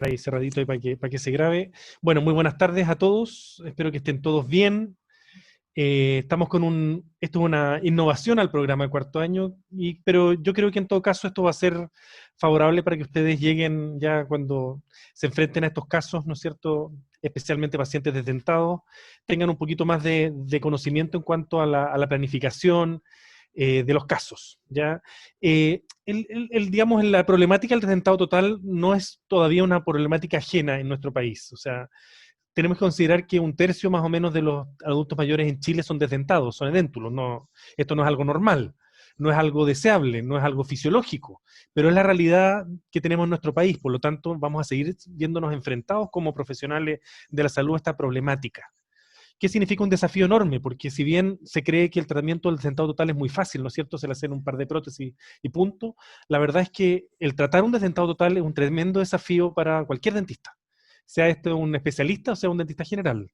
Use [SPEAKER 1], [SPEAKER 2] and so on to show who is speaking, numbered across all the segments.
[SPEAKER 1] ahí cerradito ahí para que se grabe. Bueno, muy buenas tardes a todos. Espero que estén todos bien. Estamos con esto es una innovación al programa de cuarto año, pero yo creo que en todo caso esto va a ser favorable para que ustedes lleguen ya cuando se enfrenten a estos casos, ¿no es cierto? Especialmente pacientes desdentados, tengan un poquito más de conocimiento en cuanto a la planificación de los casos, ¿ya? Digamos, la problemática del desdentado total no es todavía una problemática ajena en nuestro país, o sea, tenemos que considerar que un tercio más o menos de los adultos mayores en Chile son desdentados, son edéntulos. No, esto no es algo normal, no es algo deseable, no es algo fisiológico, pero es la realidad que tenemos en nuestro país. Por lo tanto, vamos a seguir viéndonos enfrentados como profesionales de la salud a esta problemática. ¿Qué significa un desafío enorme? Porque si bien se cree que el tratamiento del desdentado total es muy fácil, ¿no es cierto? Se le hacen un par de prótesis y punto. La verdad es que el tratar un desdentado total es un tremendo desafío para cualquier dentista, sea este un especialista o sea un dentista general,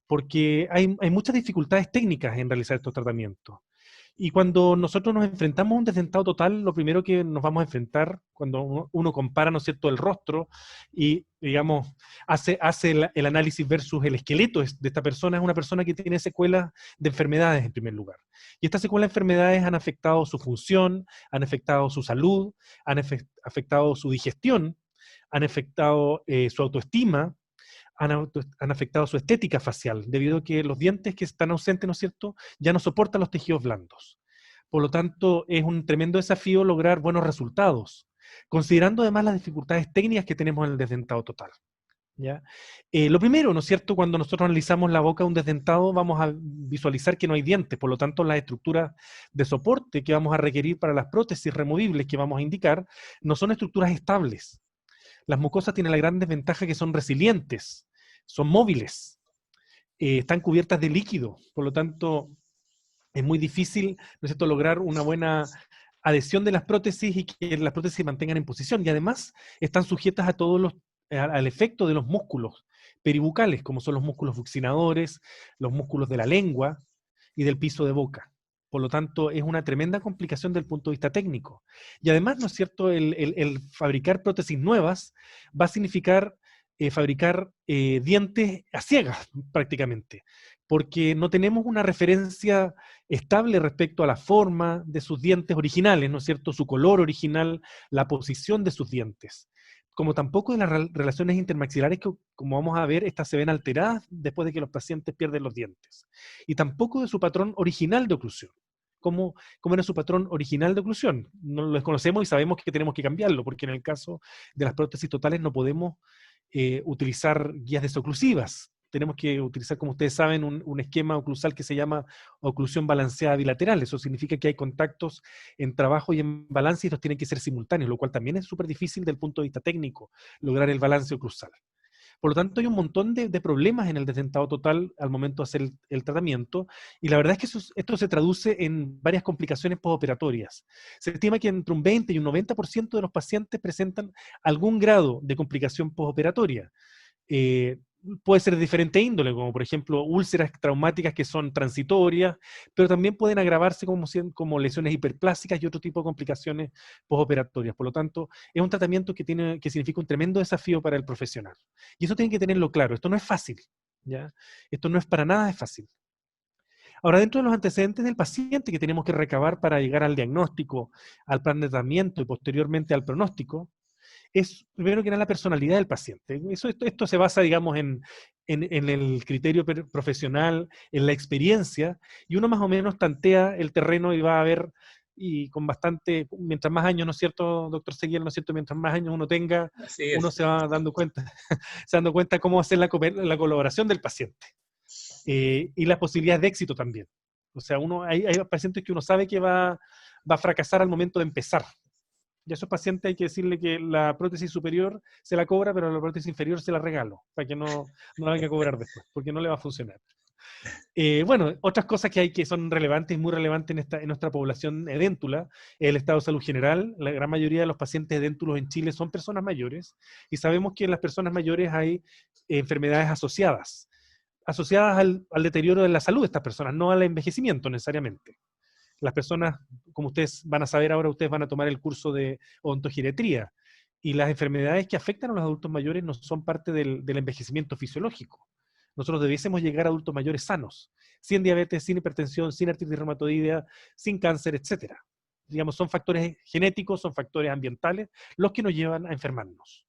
[SPEAKER 1] porque hay muchas dificultades técnicas en realizar estos tratamientos. Y cuando nosotros nos enfrentamos a un desdentado total, lo primero que nos vamos a enfrentar, cuando uno compara, ¿no es cierto?, el rostro y, digamos, hace el análisis versus el esqueleto de esta persona, es una persona que tiene secuelas de enfermedades en primer lugar. Y estas secuelas de enfermedades han afectado su función, han afectado su salud, han afectado su digestión, han afectado su autoestima, han afectado su estética facial, debido a que los dientes que están ausentes, ¿no es cierto?, ya no soportan los tejidos blandos. Por lo tanto, es un tremendo desafío lograr buenos resultados, considerando además las dificultades técnicas que tenemos en el desdentado total, ¿ya? Lo primero, ¿no es cierto?, cuando nosotros analizamos la boca de un desdentado, vamos a visualizar que no hay dientes, por lo tanto, las estructuras de soporte que vamos a requerir para las prótesis removibles que vamos a indicar no son estructuras estables. Las mucosas tienen la gran desventaja que son resilientes, son móviles, están cubiertas de líquido, por lo tanto es muy difícil, ¿no es cierto?, lograr una buena adhesión de las prótesis y que las prótesis se mantengan en posición. Y además están sujetas a al efecto de los músculos peribucales, como son los músculos buccinadores, los músculos de la lengua y del piso de boca. Por lo tanto, es una tremenda complicación desde el punto de vista técnico. Y además, ¿no es cierto?, el fabricar prótesis nuevas va a significar fabricar dientes a ciegas prácticamente, porque no tenemos una referencia estable respecto a la forma de sus dientes originales, ¿no es cierto?, su color original, la posición de sus dientes, como tampoco de las relaciones intermaxilares que, como vamos a ver, estas se ven alteradas después de que los pacientes pierden los dientes, y tampoco de su patrón original de oclusión. ¿Cómo era su patrón original de oclusión? No lo desconocemos y sabemos que tenemos que cambiarlo, porque en el caso de las prótesis totales no podemos utilizar guías desoclusivas. Tenemos que utilizar, como ustedes saben, un esquema oclusal que se llama oclusión balanceada bilateral. Eso significa que hay contactos en trabajo y en balance y estos tienen que ser simultáneos, lo cual también es súper difícil desde el punto de vista técnico, lograr el balance oclusal. Por lo tanto, hay un montón de problemas en el desdentado total al momento de hacer el tratamiento, y la verdad es que esto se traduce en varias complicaciones postoperatorias. Se estima que entre un 20 y un 90% de los pacientes presentan algún grado de complicación postoperatoria. Eh, Puede ser de diferente índole, como por ejemplo úlceras traumáticas que son transitorias, pero también pueden agravarse como lesiones hiperplásicas y otro tipo de complicaciones postoperatorias. Por lo tanto, es un tratamiento que significa un tremendo desafío para el profesional. Y eso tienen que tenerlo claro, esto no es fácil, ¿ya? Esto no es para nada fácil. Ahora, dentro de los antecedentes del paciente que tenemos que recabar para llegar al diagnóstico, al plan de tratamiento y posteriormente al pronóstico, es primero que nada la personalidad del paciente. Esto se basa, digamos, en el criterio profesional, en la experiencia, y uno más o menos tantea el terreno y va a ver, y con bastante, mientras más años, ¿no es cierto, doctor Seguiel? ¿No es cierto? Mientras más años uno tenga,
[SPEAKER 2] Así
[SPEAKER 1] uno
[SPEAKER 2] es.
[SPEAKER 1] se va dando cuenta, se dando cuenta cómo hacer la colaboración del paciente, y las posibilidades de éxito también. O sea, hay pacientes que uno sabe que va a fracasar al momento de empezar. Y a esos pacientes hay que decirle que la prótesis superior se la cobra, pero la prótesis inferior se la regalo, para que no la venga a cobrar después, porque no le va a funcionar. Bueno, otras cosas que son relevantes, muy relevantes en nuestra población edéntula, el estado de salud general. La gran mayoría de los pacientes edéntulos en Chile son personas mayores, y sabemos que en las personas mayores hay enfermedades asociadas al deterioro de la salud de estas personas, no al envejecimiento necesariamente. Las personas, como ustedes van a saber ahora, ustedes van a tomar el curso de odontogeriatría, Y las enfermedades que afectan a los adultos mayores no son parte del envejecimiento fisiológico. Nosotros debiésemos llegar a adultos mayores sanos, sin diabetes, sin hipertensión, sin artritis reumatoidea, sin cáncer, etcétera. Digamos, son factores genéticos, son factores ambientales los que nos llevan a enfermarnos.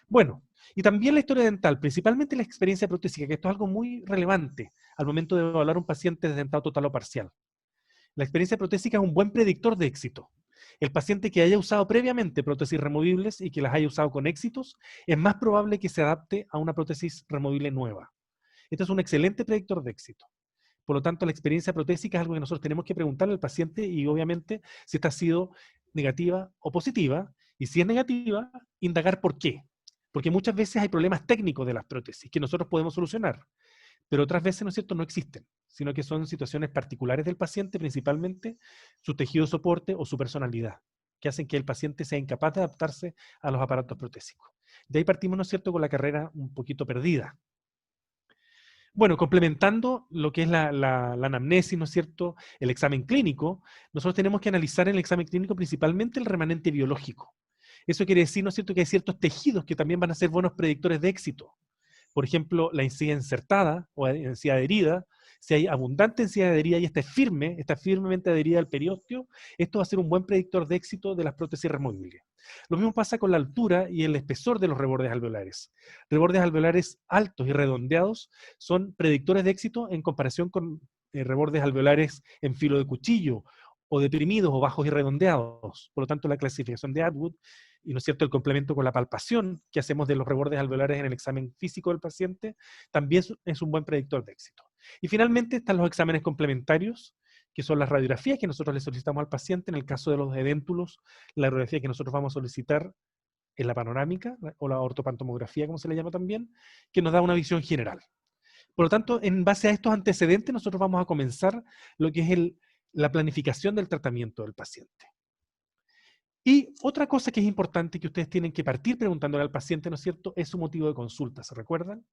[SPEAKER 1] Bueno, y también la historia dental, principalmente la experiencia protésica, que esto es algo muy relevante al momento de evaluar a un paciente desdentado total o parcial. La experiencia protésica es un buen predictor de éxito. El paciente que haya usado previamente prótesis removibles y que las haya usado con éxitos, es más probable que se adapte a una prótesis removible nueva. Este es un excelente predictor de éxito. Por lo tanto, la experiencia protésica es algo que nosotros tenemos que preguntarle al paciente y obviamente si esta ha sido negativa o positiva, y si es negativa, indagar por qué. Porque muchas veces hay problemas técnicos de las prótesis que nosotros podemos solucionar, pero otras veces, ¿no es cierto?, no existen, sino que son situaciones particulares del paciente, principalmente su tejido de soporte o su personalidad, que hacen que el paciente sea incapaz de adaptarse a los aparatos protésicos. De ahí partimos, ¿no es cierto?, con la carrera un poquito perdida. Bueno, complementando lo que es la anamnesis, ¿no es cierto?, el examen clínico, nosotros tenemos que analizar en el examen clínico principalmente el remanente biológico. Eso quiere decir, ¿no es cierto?, que hay ciertos tejidos que también van a ser buenos predictores de éxito. Por ejemplo, la encía insertada o encía adherida, si hay abundante encía adherida y esta es firme, está firmemente adherida al periósteo, esto va a ser un buen predictor de éxito de las prótesis removibles. Lo mismo pasa con la altura y el espesor de los rebordes alveolares. Rebordes alveolares altos y redondeados son predictores de éxito en comparación con rebordes alveolares en filo de cuchillo o deprimidos o bajos y redondeados. Por lo tanto, la clasificación de Atwood y, ¿no es cierto?, el complemento con la palpación que hacemos de los rebordes alveolares en el examen físico del paciente, también es un buen predictor de éxito. Y finalmente están los exámenes complementarios, que son las radiografías que nosotros le solicitamos al paciente. En el caso de los edéntulos, la radiografía que nosotros vamos a solicitar es la panorámica, o la ortopantomografía, como se le llama también, que nos da una visión general. Por lo tanto, en base a estos antecedentes, nosotros vamos a comenzar lo que es la planificación del tratamiento del paciente. Y otra cosa que es importante que ustedes tienen que partir preguntándole al paciente, ¿no es cierto?, es su motivo de consulta, ¿se recuerdan?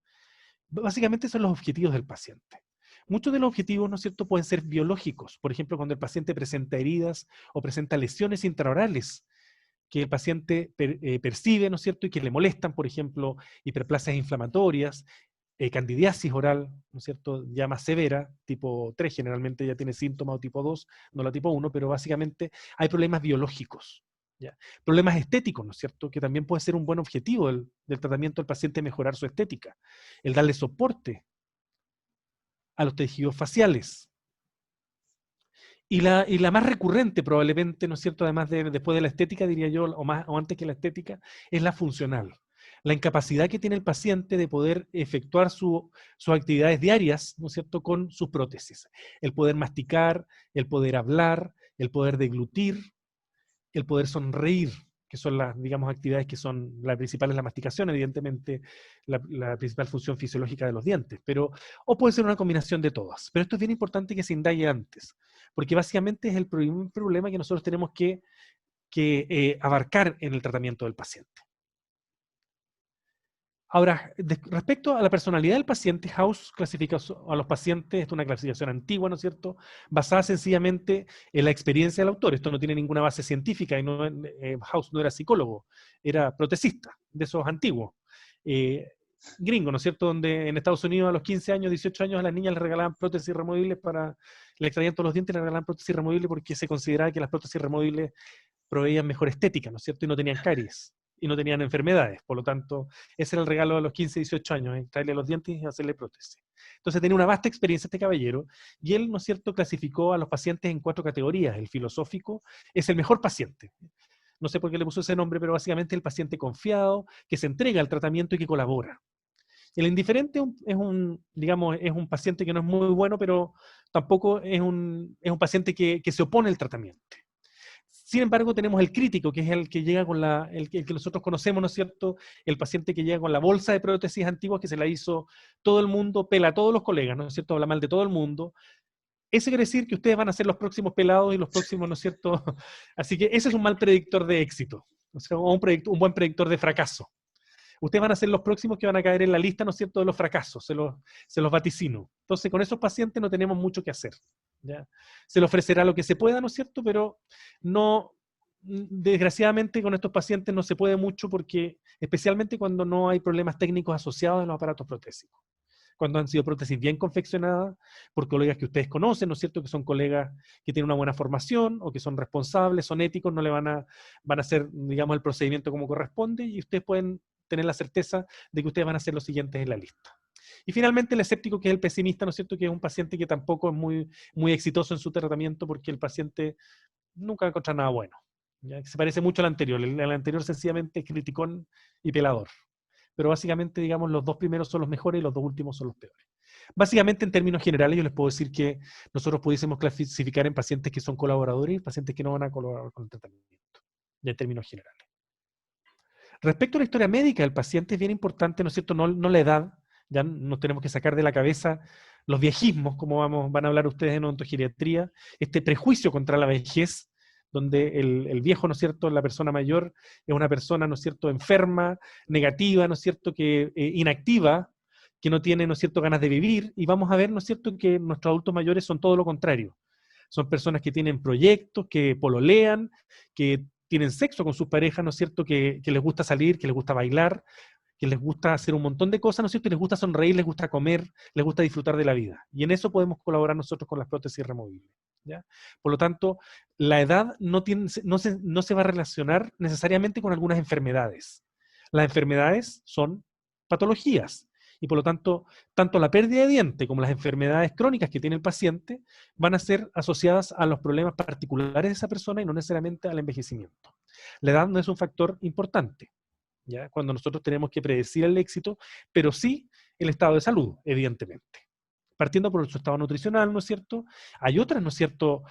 [SPEAKER 1] Básicamente son los objetivos del paciente. Muchos de los objetivos, ¿no es cierto?, pueden ser biológicos. Por ejemplo, cuando el paciente presenta heridas o presenta lesiones intraorales que el paciente percibe, ¿no es cierto?, y que le molestan, por ejemplo, hiperplasias inflamatorias, candidiasis oral, ¿no es cierto?, ya más severa, tipo 3 generalmente ya tiene síntomas, o tipo 2, no la tipo 1, pero básicamente hay problemas biológicos. ¿Ya? Problemas estéticos, ¿no es cierto?, que también puede ser un buen objetivo del tratamiento del paciente, mejorar su estética. El darle soporte a los tejidos faciales. Y la más recurrente probablemente, ¿no es cierto?, además después de la estética, diría yo, o antes que la estética, es la funcional. La incapacidad que tiene el paciente de poder efectuar sus actividades diarias, ¿no es cierto?, con sus prótesis. El poder masticar, el poder hablar, el poder deglutir, el poder sonreír, que son las, digamos, actividades que son, la principal es la masticación, evidentemente, la principal función fisiológica de los dientes, o puede ser una combinación de todas. Pero esto es bien importante que se indague antes, porque básicamente es el problema que nosotros tenemos que abarcar en el tratamiento del paciente. Ahora, respecto a la personalidad del paciente, House clasifica a los pacientes, esta es una clasificación antigua, ¿no es cierto?, basada sencillamente en la experiencia del autor. Esto no tiene ninguna base científica, y House no era psicólogo, era protecista, de esos antiguos. Gringo, ¿no es cierto?, donde en Estados Unidos a los 15 años, 18 años a las niñas les regalaban prótesis removibles le extraían todos los dientes y les regalaban prótesis removibles porque se consideraba que las prótesis removibles proveían mejor estética, ¿no es cierto?, y no tenían caries y no tenían enfermedades. Por lo tanto, ese era el regalo de los 15, 18 años, traerle los dientes y hacerle prótesis. Entonces tenía una vasta experiencia este caballero, y él, ¿no es cierto?, clasificó a los pacientes en 4 categorías. El filosófico es el mejor paciente. No sé por qué le puso ese nombre, pero básicamente el paciente confiado, que se entrega al tratamiento y que colabora. El indiferente digamos, es un paciente que no es muy bueno, pero tampoco es un paciente que se opone al tratamiento. Sin embargo, tenemos el crítico, que es el que llega con el que nosotros conocemos, ¿no es cierto?, el paciente que llega con la bolsa de prótesis antiguas que se la hizo todo el mundo, pela a todos los colegas, ¿no es cierto?, habla mal de todo el mundo. Eso quiere decir que ustedes van a ser los próximos pelados y los próximos, ¿no es cierto? Así que ese es un mal predictor de éxito, o sea, un buen predictor de fracaso. Ustedes van a ser los próximos que van a caer en la lista, ¿no es cierto?, de los fracasos, se los vaticino. Entonces, con esos pacientes no tenemos mucho que hacer, ¿ya? Se le ofrecerá lo que se pueda, ¿no es cierto?, pero no desgraciadamente con estos pacientes no se puede mucho porque, especialmente cuando no hay problemas técnicos asociados a los aparatos protésicos. Cuando han sido prótesis bien confeccionadas por colegas que ustedes conocen, ¿no es cierto? Que son colegas que tienen una buena formación o que son responsables, son éticos, no le van a hacer, digamos, el procedimiento como corresponde y ustedes pueden tener la certeza de que ustedes van a ser los siguientes en la lista. Y finalmente el escéptico, que es el pesimista, ¿no es cierto? Que es un paciente que tampoco es muy exitoso en su tratamiento porque el paciente nunca va a encontrar nada bueno. ¿Ya? Se parece mucho al anterior. El anterior sencillamente es criticón y pelador. Pero básicamente, digamos, los dos primeros son los mejores y los dos últimos son los peores. Básicamente, en términos generales, yo les puedo decir que nosotros pudiésemos clasificar en pacientes que son colaboradores y pacientes que no van a colaborar con el tratamiento, en términos generales. Respecto a la historia médica del paciente, es bien importante, ¿no es cierto?, no la edad, ya nos tenemos que sacar de la cabeza los viejismos, como van a hablar ustedes en odontogeriatría, este prejuicio contra la vejez, donde el viejo, ¿no es cierto?, la persona mayor es una persona, ¿no es cierto?, enferma, negativa, ¿no es cierto?, que inactiva, que no tiene, ¿no es cierto?, ganas de vivir, y vamos a ver, ¿no es cierto?, que nuestros adultos mayores son todo lo contrario. Son personas que tienen proyectos, que pololean, que tienen sexo con sus parejas, ¿no es cierto?, que les gusta salir, que les gusta bailar, que les gusta hacer un montón de cosas, ¿no es cierto?, y les gusta sonreír, les gusta comer, les gusta disfrutar de la vida. Y en eso podemos colaborar nosotros con las prótesis removibles, ¿ya? Por lo tanto, la edad no se va a relacionar necesariamente con algunas enfermedades. Las enfermedades son patologías. Y por lo tanto, tanto la pérdida de diente como las enfermedades crónicas que tiene el paciente van a ser asociadas a los problemas particulares de esa persona y no necesariamente al envejecimiento. La edad no es un factor importante, ¿ya? Cuando nosotros tenemos que predecir el éxito, pero sí el estado de salud, evidentemente. Partiendo por su estado nutricional, ¿no es cierto? Hay otras, ¿no es cierto?,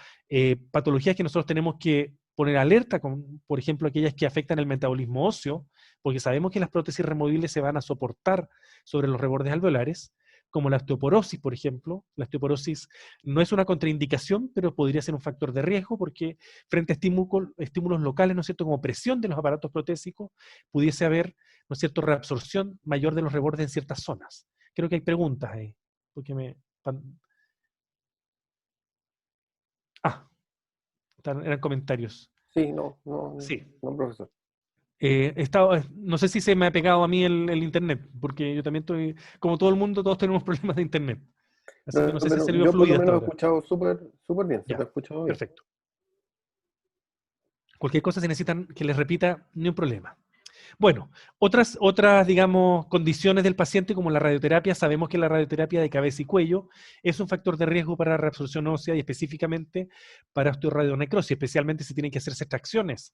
[SPEAKER 1] patologías que nosotros tenemos que poner alerta, con, por ejemplo, aquellas que afectan el metabolismo óseo, porque sabemos que las prótesis removibles se van a soportar sobre los rebordes alveolares, como la osteoporosis, por ejemplo. La osteoporosis no es una contraindicación, pero podría ser un factor de riesgo, porque frente a estímulos locales, ¿no es cierto?, como presión de los aparatos protésicos, pudiese haber, ¿no es cierto?, reabsorción mayor de los rebordes en ciertas zonas. Creo que hay preguntas ahí. Porque Ah, eran comentarios.
[SPEAKER 2] Sí, no,
[SPEAKER 1] Sí.
[SPEAKER 2] profesor.
[SPEAKER 1] No sé si se me ha pegado a mí el internet, porque yo también estoy, como todo el mundo, todos tenemos problemas de internet. Así que
[SPEAKER 2] No,
[SPEAKER 1] no sé si
[SPEAKER 2] pero
[SPEAKER 1] salió
[SPEAKER 2] yo por lo
[SPEAKER 1] fluida hasta
[SPEAKER 2] menos he
[SPEAKER 1] ahora.
[SPEAKER 2] escuchado súper bien, se te
[SPEAKER 1] Ya,
[SPEAKER 2] ha escuchado bien.
[SPEAKER 1] perfecto. Cualquier cosa, si necesitan que les repita, ni un problema. Bueno, otras, digamos, condiciones del paciente como la radioterapia, sabemos que la radioterapia de cabeza y cuello es un factor de riesgo para reabsorción ósea y específicamente para osteoradionecrosis, especialmente si tienen que hacerse extracciones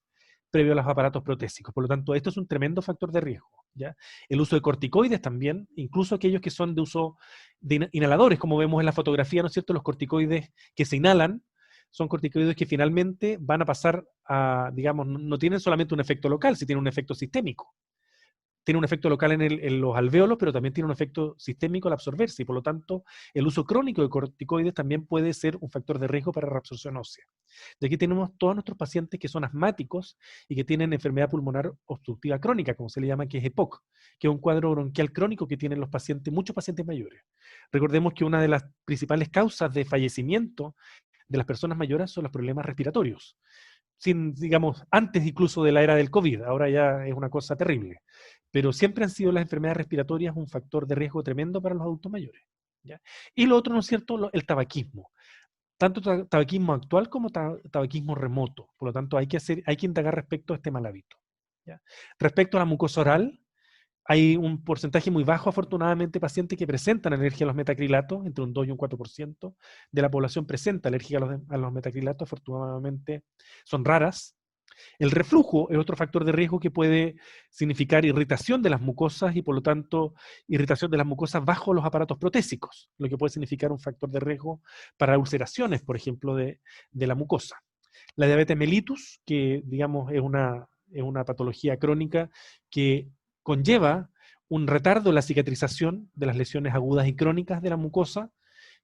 [SPEAKER 1] previo a los aparatos protésicos. Por lo tanto, esto es un tremendo factor de riesgo, ¿ya? El uso de corticoides también, incluso aquellos que son de uso de inhaladores, como vemos en la fotografía, ¿no es cierto? Los corticoides que se inhalan son corticoides que finalmente van a pasar a, digamos, no tienen solamente un efecto local, sino tienen un efecto sistémico. Tiene un efecto local en los alvéolos, pero también tiene un efecto sistémico al absorberse, y por lo tanto, el uso crónico de corticoides también puede ser un factor de riesgo para reabsorción ósea. De aquí tenemos todos nuestros pacientes que son asmáticos y que tienen enfermedad pulmonar obstructiva crónica, como se le llama, que es EPOC, que es un cuadro bronquial crónico que tienen los pacientes, muchos pacientes mayores. Recordemos que una de las principales causas de fallecimiento de las personas mayores son los problemas respiratorios. Digamos, antes incluso de la era del COVID, ahora ya es una cosa terrible. Pero siempre han sido las enfermedades respiratorias un factor de riesgo tremendo para los adultos mayores, ¿ya? Y lo otro, ¿no es cierto?, el tabaquismo. Tanto tabaquismo actual como tabaquismo remoto. Por lo tanto, hay que indagar respecto a este mal hábito, ¿ya? Respecto a la mucosa oral, hay un porcentaje muy bajo, afortunadamente, pacientes que presentan alergia a los metacrilatos, entre un 2 y un 4% de la población presenta alergia a los metacrilatos, afortunadamente son raras. El reflujo es otro factor de riesgo que puede significar irritación de las mucosas y, por lo tanto, irritación de las mucosas bajo los aparatos protésicos, lo que puede significar un factor de riesgo para ulceraciones, por ejemplo, de la mucosa. La diabetes mellitus, que digamos es una patología crónica que conlleva un retardo en la cicatrización de las lesiones agudas y crónicas de la mucosa,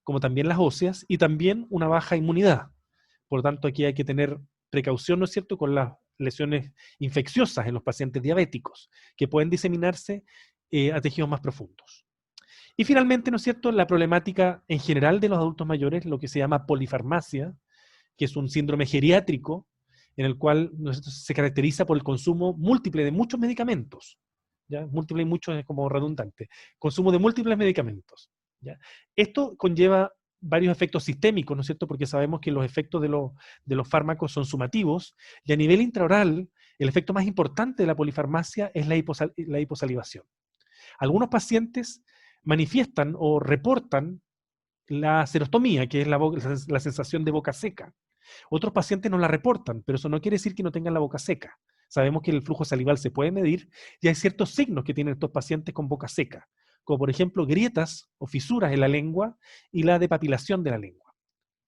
[SPEAKER 1] como también las óseas, y también una baja inmunidad. Por lo tanto, aquí hay que tener precaución, ¿no es cierto?, con las lesiones infecciosas en los pacientes diabéticos, que pueden diseminarse a tejidos más profundos. Y finalmente, ¿no es cierto?, la problemática en general de los adultos mayores, lo que se llama polifarmacia, que es un síndrome geriátrico, en el cual, ¿no es cierto?, se caracteriza por el consumo múltiple de muchos medicamentos. ¿Ya? Múltiple y mucho es como redundante. Consumo de múltiples medicamentos. ¿Ya? Esto conlleva varios efectos sistémicos, ¿no es cierto? Porque sabemos que los efectos de los fármacos son sumativos, y a nivel intraoral, el efecto más importante de la polifarmacia es la hiposalivación. Algunos pacientes manifiestan o reportan la serostomía, que es la sensación de boca seca. Otros pacientes no la reportan, pero eso no quiere decir que no tengan la boca seca. Sabemos que el flujo salival se puede medir y hay ciertos signos que tienen estos pacientes con boca seca, como por ejemplo grietas o fisuras en la lengua y la depapilación de la lengua.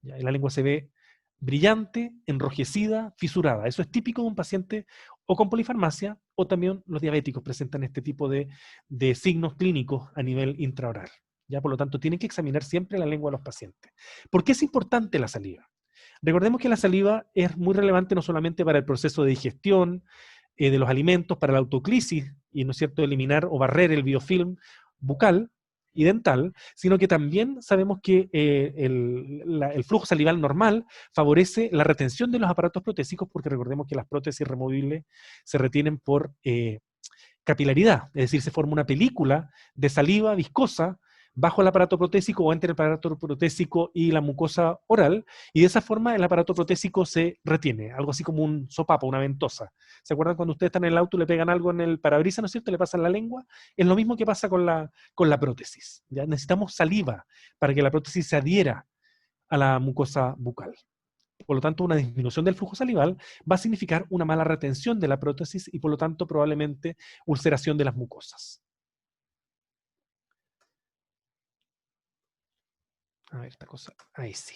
[SPEAKER 1] ¿Ya? La lengua se ve brillante, enrojecida, fisurada. Eso es típico de un paciente o con polifarmacia, o también los diabéticos presentan este tipo de signos clínicos a nivel intraoral. ¿Ya? Por lo tanto, tienen que examinar siempre la lengua de los pacientes. ¿Por qué es importante la saliva? Recordemos que la saliva es muy relevante no solamente para el proceso de digestión de los alimentos, para la autoclisis, y no es cierto, eliminar o barrer el biofilm bucal y dental, sino que también sabemos que el flujo salival normal favorece la retención de los aparatos protésicos, porque recordemos que las prótesis removibles se retienen por capilaridad, es decir, se forma una película de saliva viscosa bajo el aparato protésico o entre el aparato protésico y la mucosa oral, y de esa forma el aparato protésico se retiene, algo así como un sopapo, una ventosa. ¿Se acuerdan cuando ustedes están en el auto y le pegan algo en el parabrisas, ¿no es cierto?, le pasan la lengua? Es lo mismo que pasa con la prótesis. ¿Ya? Necesitamos saliva para que la prótesis se adhiera a la mucosa bucal. Por lo tanto, una disminución del flujo salival va a significar una mala retención de la prótesis y por lo tanto probablemente ulceración de las mucosas. A ver, esta cosa, ahí sí.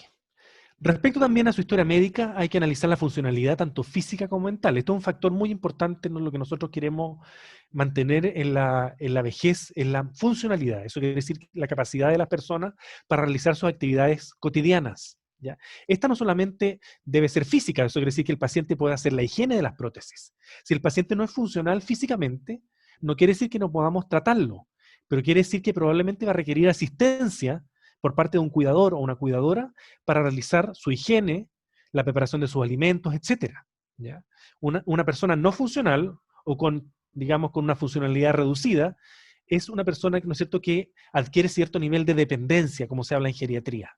[SPEAKER 1] Respecto también a su historia médica, hay que analizar la funcionalidad tanto física como mental. Esto es un factor muy importante en lo que nosotros queremos mantener en la vejez, en la funcionalidad. Eso quiere decir la capacidad de las personas para realizar sus actividades cotidianas. ¿Ya? Esta no solamente debe ser física, eso quiere decir que el paciente puede hacer la higiene de las prótesis. Si el paciente no es funcional físicamente, no quiere decir que no podamos tratarlo, pero quiere decir que probablemente va a requerir asistencia por parte de un cuidador o una cuidadora para realizar su higiene, la preparación de sus alimentos, etc. ¿Ya? Una persona no funcional o con, digamos, con una funcionalidad reducida es una persona, ¿no es cierto?, que adquiere cierto nivel de dependencia, como se habla en geriatría.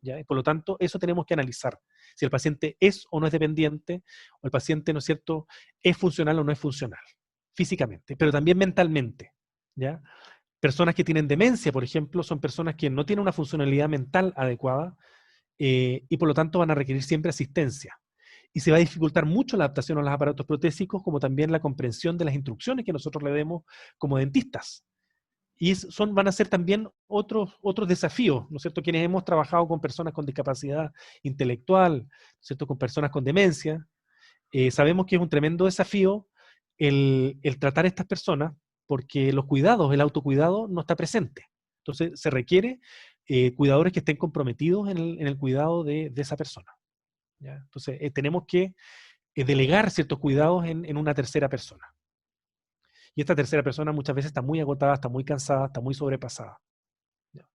[SPEAKER 1] ¿Ya? Y por lo tanto, eso tenemos que analizar. Si el paciente es o no es dependiente, o el paciente, ¿no es cierto?, es funcional o no es funcional, físicamente, pero también mentalmente. ¿Ya? Personas que tienen demencia, por ejemplo, son personas que no tienen una funcionalidad mental adecuada y por lo tanto van a requerir siempre asistencia. Y se va a dificultar mucho la adaptación a los aparatos protésicos, como también la comprensión de las instrucciones que nosotros le demos como dentistas. Y van a ser también otros desafíos, ¿no es cierto? Quienes hemos trabajado con personas con discapacidad intelectual, ¿no es cierto?, con personas con demencia, sabemos que es un tremendo desafío el tratar a estas personas, porque los cuidados, el autocuidado no está presente. Entonces se requiere cuidadores que estén comprometidos en el cuidado de esa persona. ¿Ya? Entonces tenemos que delegar ciertos cuidados en una tercera persona. Y esta tercera persona muchas veces está muy agotada, está muy cansada, está muy sobrepasada. ¿Ya?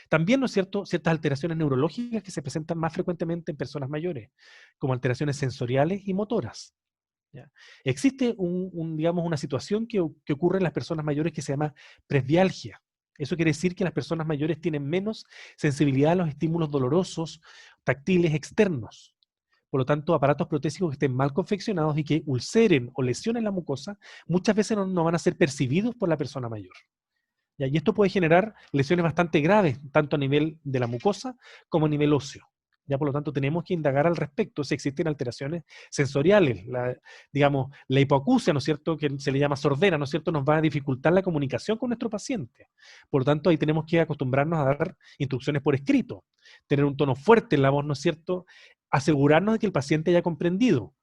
[SPEAKER 1] También, ¿no es cierto?, ciertas alteraciones neurológicas que se presentan más frecuentemente en personas mayores, como alteraciones sensoriales y motoras. ¿Ya? Existe digamos, una situación que ocurre en las personas mayores que se llama presbialgia. Eso quiere decir que las personas mayores tienen menos sensibilidad a los estímulos dolorosos, táctiles externos. Por lo tanto, aparatos protésicos que estén mal confeccionados y que ulceren o lesionen la mucosa, muchas veces no van a ser percibidos por la persona mayor. ¿Ya? Y esto puede generar lesiones bastante graves, tanto a nivel de la mucosa como a nivel óseo. ¿Ya? Por lo tanto, tenemos que indagar al respecto si existen alteraciones sensoriales. Digamos, la hipoacusia, ¿no es cierto?, que se le llama sordera, ¿no es cierto?, nos va a dificultar la comunicación con nuestro paciente. Por lo tanto, ahí tenemos que acostumbrarnos a dar instrucciones por escrito, tener un tono fuerte en la voz, ¿no es cierto?, asegurarnos de que el paciente haya comprendido.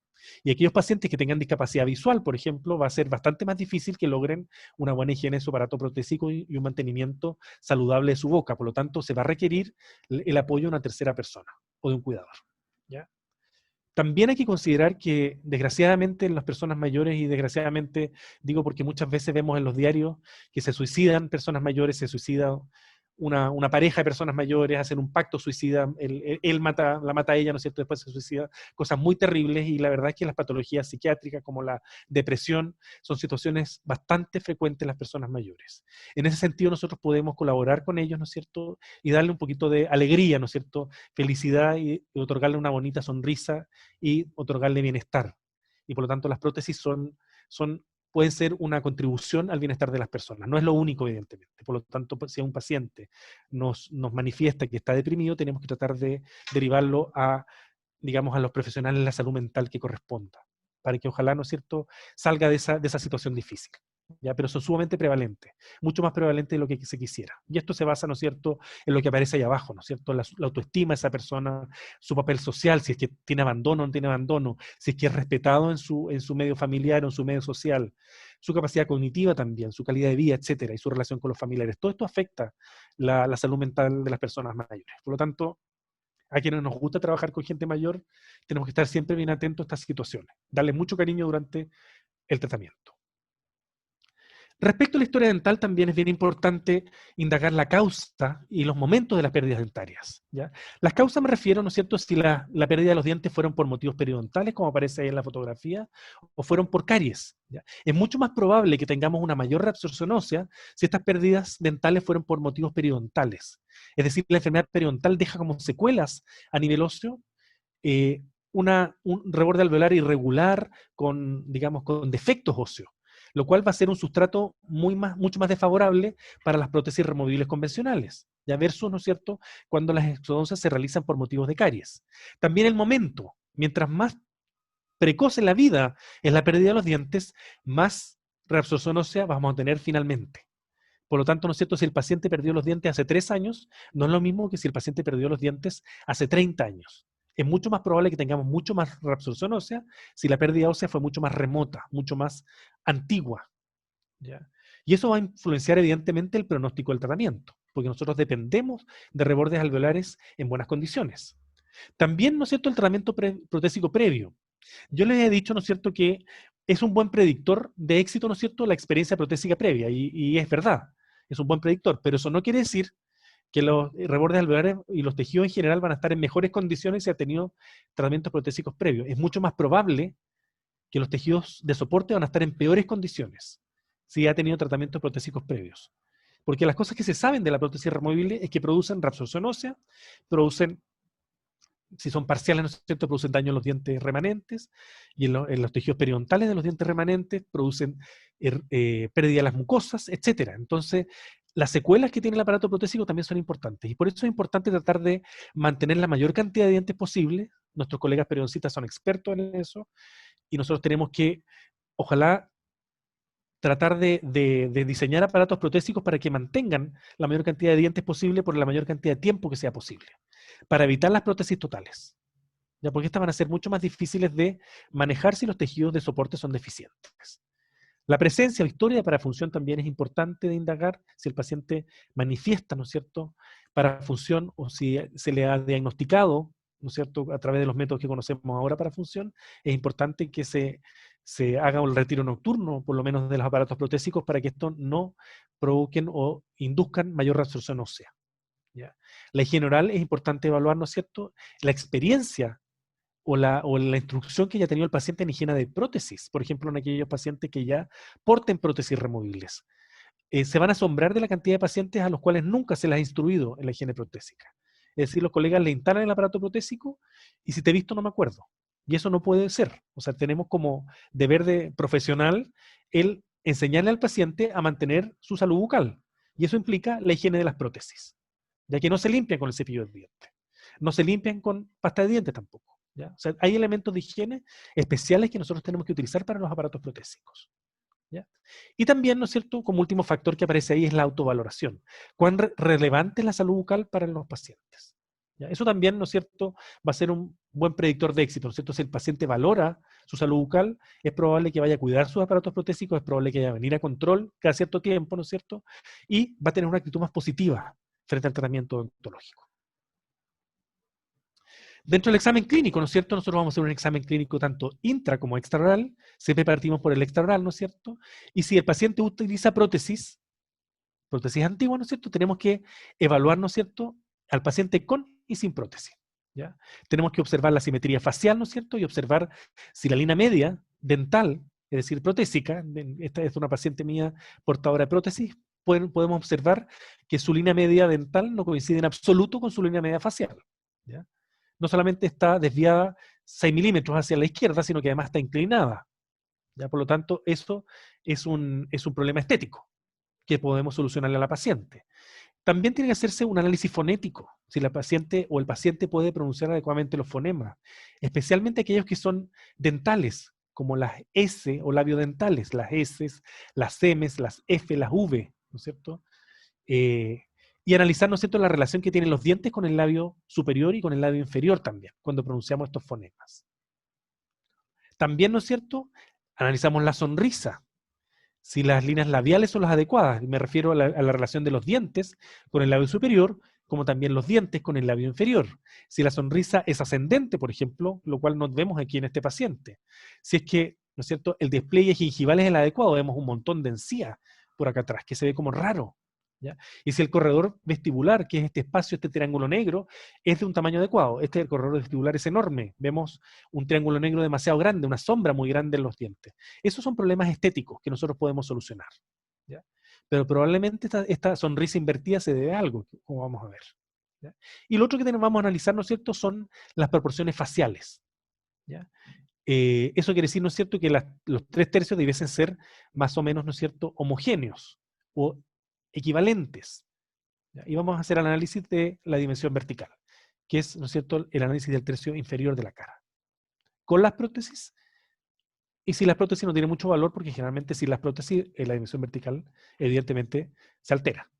[SPEAKER 1] Y aquellos pacientes que tengan discapacidad visual, por ejemplo, va a ser bastante más difícil que logren una buena higiene de su aparato protésico y un mantenimiento saludable de su boca. Por lo tanto, se va a requerir el apoyo de una tercera persona o de un cuidador. ¿Ya? También hay que considerar que, desgraciadamente, en las personas mayores, y desgraciadamente digo porque muchas veces vemos en los diarios que se suicidan personas mayores, se suicida una pareja de personas mayores, hacen un pacto suicida, él la mata a ella, ¿no es cierto?, después se suicida, cosas muy terribles, y la verdad es que las patologías psiquiátricas como la depresión son situaciones bastante frecuentes en las personas mayores. En ese sentido nosotros podemos colaborar con ellos, ¿no es cierto?, y darle un poquito de alegría, ¿no es cierto?, felicidad, y otorgarle una bonita sonrisa y otorgarle bienestar. Y por lo tanto las prótesis pueden ser una contribución al bienestar de las personas. No es lo único, evidentemente. Por lo tanto, si un paciente nos manifiesta que está deprimido, tenemos que tratar de derivarlo digamos, a los profesionales de la salud mental que corresponda, para que ojalá, ¿no es cierto?, salga de esa situación difícil. ¿Ya? Pero son sumamente prevalentes, mucho más prevalentes de lo que se quisiera. Y esto se basa, ¿no es cierto?, en lo que aparece ahí abajo, ¿no es cierto?, la autoestima de esa persona, su papel social, si es que tiene abandono o no tiene abandono, si es que es respetado en su medio familiar o en su medio social, su capacidad cognitiva también, su calidad de vida, etcétera, y su relación con los familiares. Todo esto afecta la salud mental de las personas mayores. Por lo tanto, a quienes nos gusta trabajar con gente mayor, tenemos que estar siempre bien atentos a estas situaciones, darle mucho cariño durante el tratamiento. Respecto a la historia dental, también es bien importante indagar la causa y los momentos de las pérdidas dentarias, ¿ya? Las causas me refiero, ¿no es cierto?, si la pérdida de los dientes fueron por motivos periodontales, como aparece ahí en la fotografía, o fueron por caries, ¿ya? Es mucho más probable que tengamos una mayor reabsorción ósea si estas pérdidas dentales fueron por motivos periodontales. Es decir, la enfermedad periodontal deja como secuelas a nivel óseo un reborde alveolar irregular digamos, con defectos óseos, lo cual va a ser un sustrato mucho más desfavorable para las prótesis removibles convencionales, ya versus, ¿no es cierto?, cuando las exodoncias se realizan por motivos de caries. También el momento, mientras más precoz en la vida es la pérdida de los dientes, más reabsorción ósea vamos a tener finalmente. Por lo tanto, ¿no es cierto?, si el paciente perdió los dientes hace 3 años, no es lo mismo que si el paciente perdió los dientes hace 30 años. Es mucho más probable que tengamos mucho más reabsorción ósea si la pérdida ósea fue mucho más remota, mucho más antigua, ¿ya? Y eso va a influenciar evidentemente el pronóstico del tratamiento, porque nosotros dependemos de rebordes alveolares en buenas condiciones. También, ¿no es cierto?, el tratamiento protésico previo. Yo les he dicho, ¿no es cierto?, que es un buen predictor de éxito, ¿no es cierto?, la experiencia protésica previa, y es verdad, es un buen predictor, pero eso no quiere decir que los rebordes alveolares y los tejidos en general van a estar en mejores condiciones si ha tenido tratamientos protésicos previos. Es mucho más probable que los tejidos de soporte van a estar en peores condiciones si ha tenido tratamientos protésicos previos. Porque las cosas que se saben de la prótesis removible es que producen reabsorción ósea, producen, si son parciales, ¿no es cierto?, producen daño en los dientes remanentes, y en los tejidos periodontales de los dientes remanentes producen pérdida de las mucosas, etc. Entonces, las secuelas que tiene el aparato protésico también son importantes, y por eso es importante tratar de mantener la mayor cantidad de dientes posible. Nuestros colegas periodoncistas son expertos en eso, y nosotros tenemos que, ojalá, tratar de diseñar aparatos protésicos para que mantengan la mayor cantidad de dientes posible por la mayor cantidad de tiempo que sea posible, para evitar las prótesis totales, ¿ya? Porque estas van a ser mucho más difíciles de manejar si los tejidos de soporte son deficientes. La presencia o historia de parafunción también es importante de indagar si el paciente manifiesta, ¿no es cierto?, parafunción, o si se le ha diagnosticado, ¿no es cierto?, a través de los métodos que conocemos ahora para función. Es importante que se haga un retiro nocturno, por lo menos de los aparatos protésicos, para que esto no provoquen o induzcan mayor reabsorción ósea, ¿ya? La higiene oral es importante evaluar, ¿no es cierto?, la experiencia o la instrucción que ya ha tenido el paciente en higiene de prótesis, por ejemplo, en aquellos pacientes que ya porten prótesis removibles. Se van a asombrar de la cantidad de pacientes a los cuales nunca se les ha instruido en la higiene protésica. Es decir, los colegas le instalan el aparato protésico y si te he visto no me acuerdo. Y eso no puede ser. O sea, tenemos como deber de profesional el enseñarle al paciente a mantener su salud bucal. Y eso implica la higiene de las prótesis, ya que no se limpian con el cepillo de dientes. No se limpian con pasta de dientes tampoco, ¿ya? O sea, hay elementos de higiene especiales que nosotros tenemos que utilizar para los aparatos protésicos, ¿ya? Y también, ¿no es cierto?, como último factor que aparece ahí es la autovaloración. ¿Cuán relevante es la salud bucal para los pacientes? ¿Ya? Eso también, ¿no es cierto?, va a ser un buen predictor de éxito, ¿no es cierto? Si el paciente valora su salud bucal, es probable que vaya a cuidar sus aparatos protésicos, es probable que vaya a venir a control cada cierto tiempo, ¿no es cierto?, y va a tener una actitud más positiva frente al tratamiento odontológico. Dentro del examen clínico, ¿no es cierto?, nosotros vamos a hacer un examen clínico tanto intra como extraoral. Siempre partimos por el extraoral, ¿no es cierto? Y si el paciente utiliza prótesis, prótesis antiguas, ¿no es cierto?, tenemos que evaluar, ¿no es cierto?, al paciente con y sin prótesis, ¿ya? Tenemos que observar la simetría facial, ¿no es cierto?, y observar si la línea media dental, es decir, protésica, esta es una paciente mía portadora de prótesis, podemos observar que su línea media dental no coincide en absoluto con su línea media facial, ¿ya? No solamente está desviada 6 milímetros hacia la izquierda, sino que además está inclinada, ¿ya? Por lo tanto, eso es un problema estético que podemos solucionarle a la paciente. También tiene que hacerse un análisis fonético, si la paciente o el paciente puede pronunciar adecuadamente los fonemas, especialmente aquellos que son dentales, como las S o labiodentales, las S, las M, las F, las V, ¿no es cierto? Y analizar, ¿no es cierto?, la relación que tienen los dientes con el labio superior y con el labio inferior también, cuando pronunciamos estos fonemas. También, ¿no es cierto?, analizamos la sonrisa, si las líneas labiales son las adecuadas. Me refiero a la relación de los dientes con el labio superior, como también los dientes con el labio inferior. Si la sonrisa es ascendente, por ejemplo, lo cual nos vemos aquí en este paciente. Si es que, ¿no es cierto?, el despliegue gingival es el adecuado, vemos un montón de encía por acá atrás, que se ve como raro, ¿ya? Y si el corredor vestibular, que es este espacio, este triángulo negro, es de un tamaño adecuado, el corredor vestibular es enorme, vemos un triángulo negro demasiado grande, una sombra muy grande en los dientes. Esos son problemas estéticos que nosotros podemos solucionar, ¿ya? Pero probablemente esta sonrisa invertida se debe a algo, como vamos a ver, ¿ya? Y lo otro que vamos a analizar, ¿no es cierto?, son las proporciones faciales, ¿ya? Eso quiere decir, ¿no es cierto?, que los 3/3 debiesen ser más o menos, ¿no es cierto?, homogéneos o equivalentes, ¿ya? Y vamos a hacer el análisis de la dimensión vertical, que es, ¿no es cierto?, el análisis del tercio inferior de la cara. Con las prótesis, y si las prótesis no tienen mucho valor, porque generalmente si las prótesis, la dimensión vertical, evidentemente, se altera.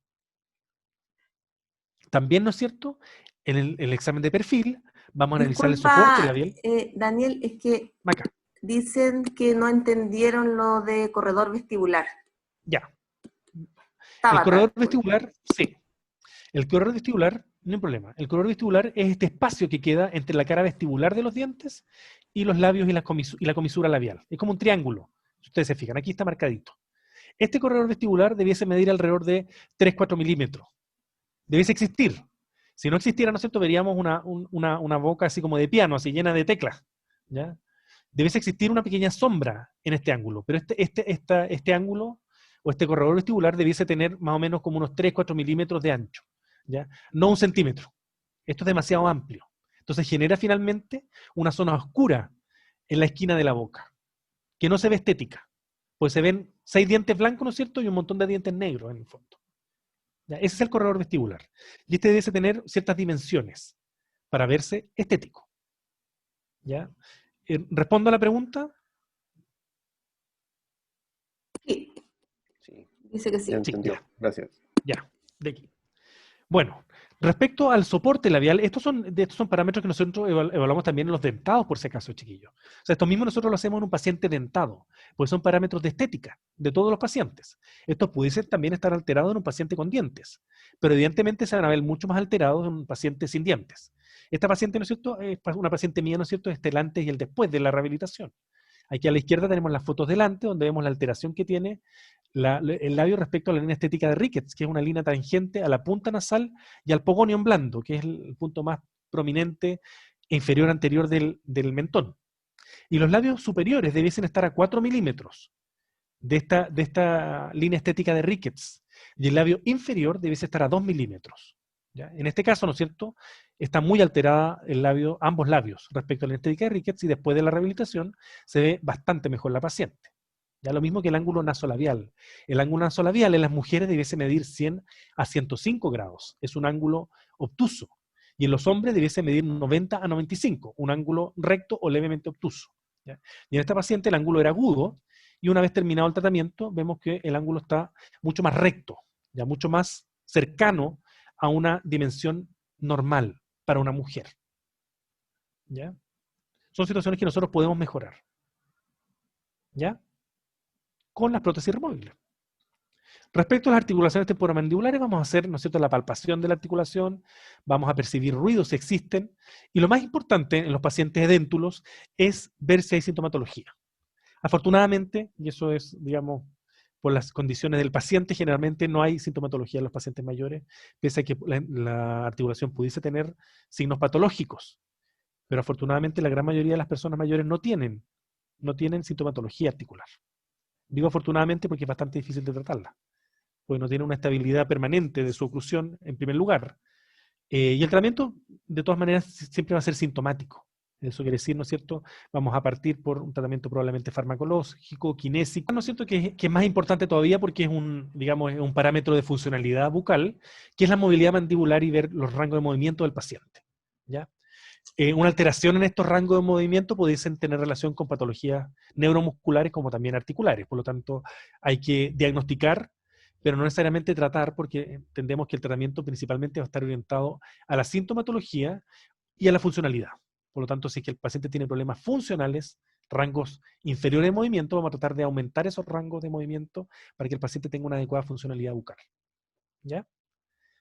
[SPEAKER 1] También, ¿no es cierto?, en el examen de perfil, vamos a analizar el soporte
[SPEAKER 3] Disculpa,
[SPEAKER 1] labial.
[SPEAKER 3] Daniel, es que
[SPEAKER 1] Acá.
[SPEAKER 3] dicen que no entendieron lo de corredor vestibular.
[SPEAKER 1] Ya. El
[SPEAKER 3] Tabata,
[SPEAKER 1] corredor
[SPEAKER 3] por ejemplo.
[SPEAKER 1] vestibular, sí. El corredor vestibular, no hay problema. El corredor vestibular es este espacio que queda entre la cara vestibular de los dientes y los labios y la comisura labial. Es como un triángulo. Si ustedes se fijan, aquí está marcadito. Este corredor vestibular debiese medir alrededor de 3-4 milímetros. Debiese existir. Si no existiera, ¿no es cierto?, veríamos una boca así como de piano, así llena de teclas, ¿ya? Debiese existir una pequeña sombra en este ángulo, pero este ángulo o este corredor vestibular debiese tener más o menos como unos 3-4 milímetros de ancho, ¿ya? No 1 centímetro. Esto es demasiado amplio. Entonces genera finalmente una zona oscura en la esquina de la boca, que no se ve estética, pues se ven 6 dientes blancos, ¿no es cierto?, y un montón de dientes negros en el fondo. ¿Ya? Ese es el corredor vestibular. Y este debe tener ciertas dimensiones para verse estético, ¿ya? ¿Respondo a la pregunta?
[SPEAKER 3] Sí,
[SPEAKER 2] Sí,
[SPEAKER 3] dice que
[SPEAKER 2] ya
[SPEAKER 3] sí.
[SPEAKER 1] Sí,
[SPEAKER 2] entendió.
[SPEAKER 1] ya,
[SPEAKER 2] Gracias.
[SPEAKER 1] ya, de aquí. Bueno, respecto al soporte labial, estos son parámetros que nosotros evaluamos también en los dentados, por si acaso, chiquillos. O sea, esto mismo nosotros lo hacemos en un paciente dentado, pues son parámetros de estética de todos los pacientes. Estos pudiesen también estar alterados en un paciente con dientes, pero evidentemente se van a ver mucho más alterados en un paciente sin dientes. Esta paciente, ¿no es cierto?, es una paciente mía, ¿no es cierto?, es el antes y el después de la rehabilitación. Aquí a la izquierda tenemos las fotos delante, donde vemos la alteración que tiene el labio respecto a la línea estética de Rickets, que es una línea tangente a la punta nasal y al pogonium blando, que es el punto más prominente e inferior anterior del mentón. Y los labios superiores debiesen estar a 4 milímetros de esta línea estética de Rickets, y el labio inferior debiese estar a 2 milímetros. ¿Ya? En este caso, ¿no es cierto?, está muy alterada ambos labios respecto a la estética de Rickets, y después de la rehabilitación se ve bastante mejor la paciente. Ya lo mismo que el ángulo nasolabial. El ángulo nasolabial en las mujeres debiese medir 100 a 105 grados. Es un ángulo obtuso. Y en los hombres debiese medir 90 a 95, un ángulo recto o levemente obtuso. ¿Ya? Y en esta paciente el ángulo era agudo, y una vez terminado el tratamiento, vemos que el ángulo está mucho más recto, ya mucho más cercano a una dimensión normal para una mujer. ¿Ya? Son situaciones que nosotros podemos mejorar, ¿ya?, con las prótesis removibles. Respecto a las articulaciones temporomandibulares, vamos a hacer, ¿no es cierto?, la palpación de la articulación, vamos a percibir ruidos si existen, y lo más importante en los pacientes edéntulos es ver si hay sintomatología. Afortunadamente, y eso es, digamos, por las condiciones del paciente. Generalmente no hay sintomatología en los pacientes mayores, pese a que la articulación pudiese tener signos patológicos. Pero afortunadamente la gran mayoría de las personas mayores no tienen sintomatología articular. Digo afortunadamente porque es bastante difícil de tratarla, porque no tiene una estabilidad permanente de su oclusión en primer lugar. Y el tratamiento, de todas maneras, siempre va a ser sintomático. Eso quiere decir, ¿no es cierto? Vamos a partir por un tratamiento probablemente farmacológico, kinésico, ¿no es cierto? Que es más importante todavía porque es digamos, es un parámetro de funcionalidad bucal, que es la movilidad mandibular y ver los rangos de movimiento del paciente, ¿ya? Una alteración en estos rangos de movimiento pudiesen tener relación con patologías neuromusculares como también articulares. Por lo tanto, hay que diagnosticar, pero no necesariamente tratar, porque entendemos que el tratamiento principalmente va a estar orientado a la sintomatología y a la funcionalidad. Por lo tanto, si es que el paciente tiene problemas funcionales, rangos inferiores de movimiento, vamos a tratar de aumentar esos rangos de movimiento para que el paciente tenga una adecuada funcionalidad bucal. ¿Ya?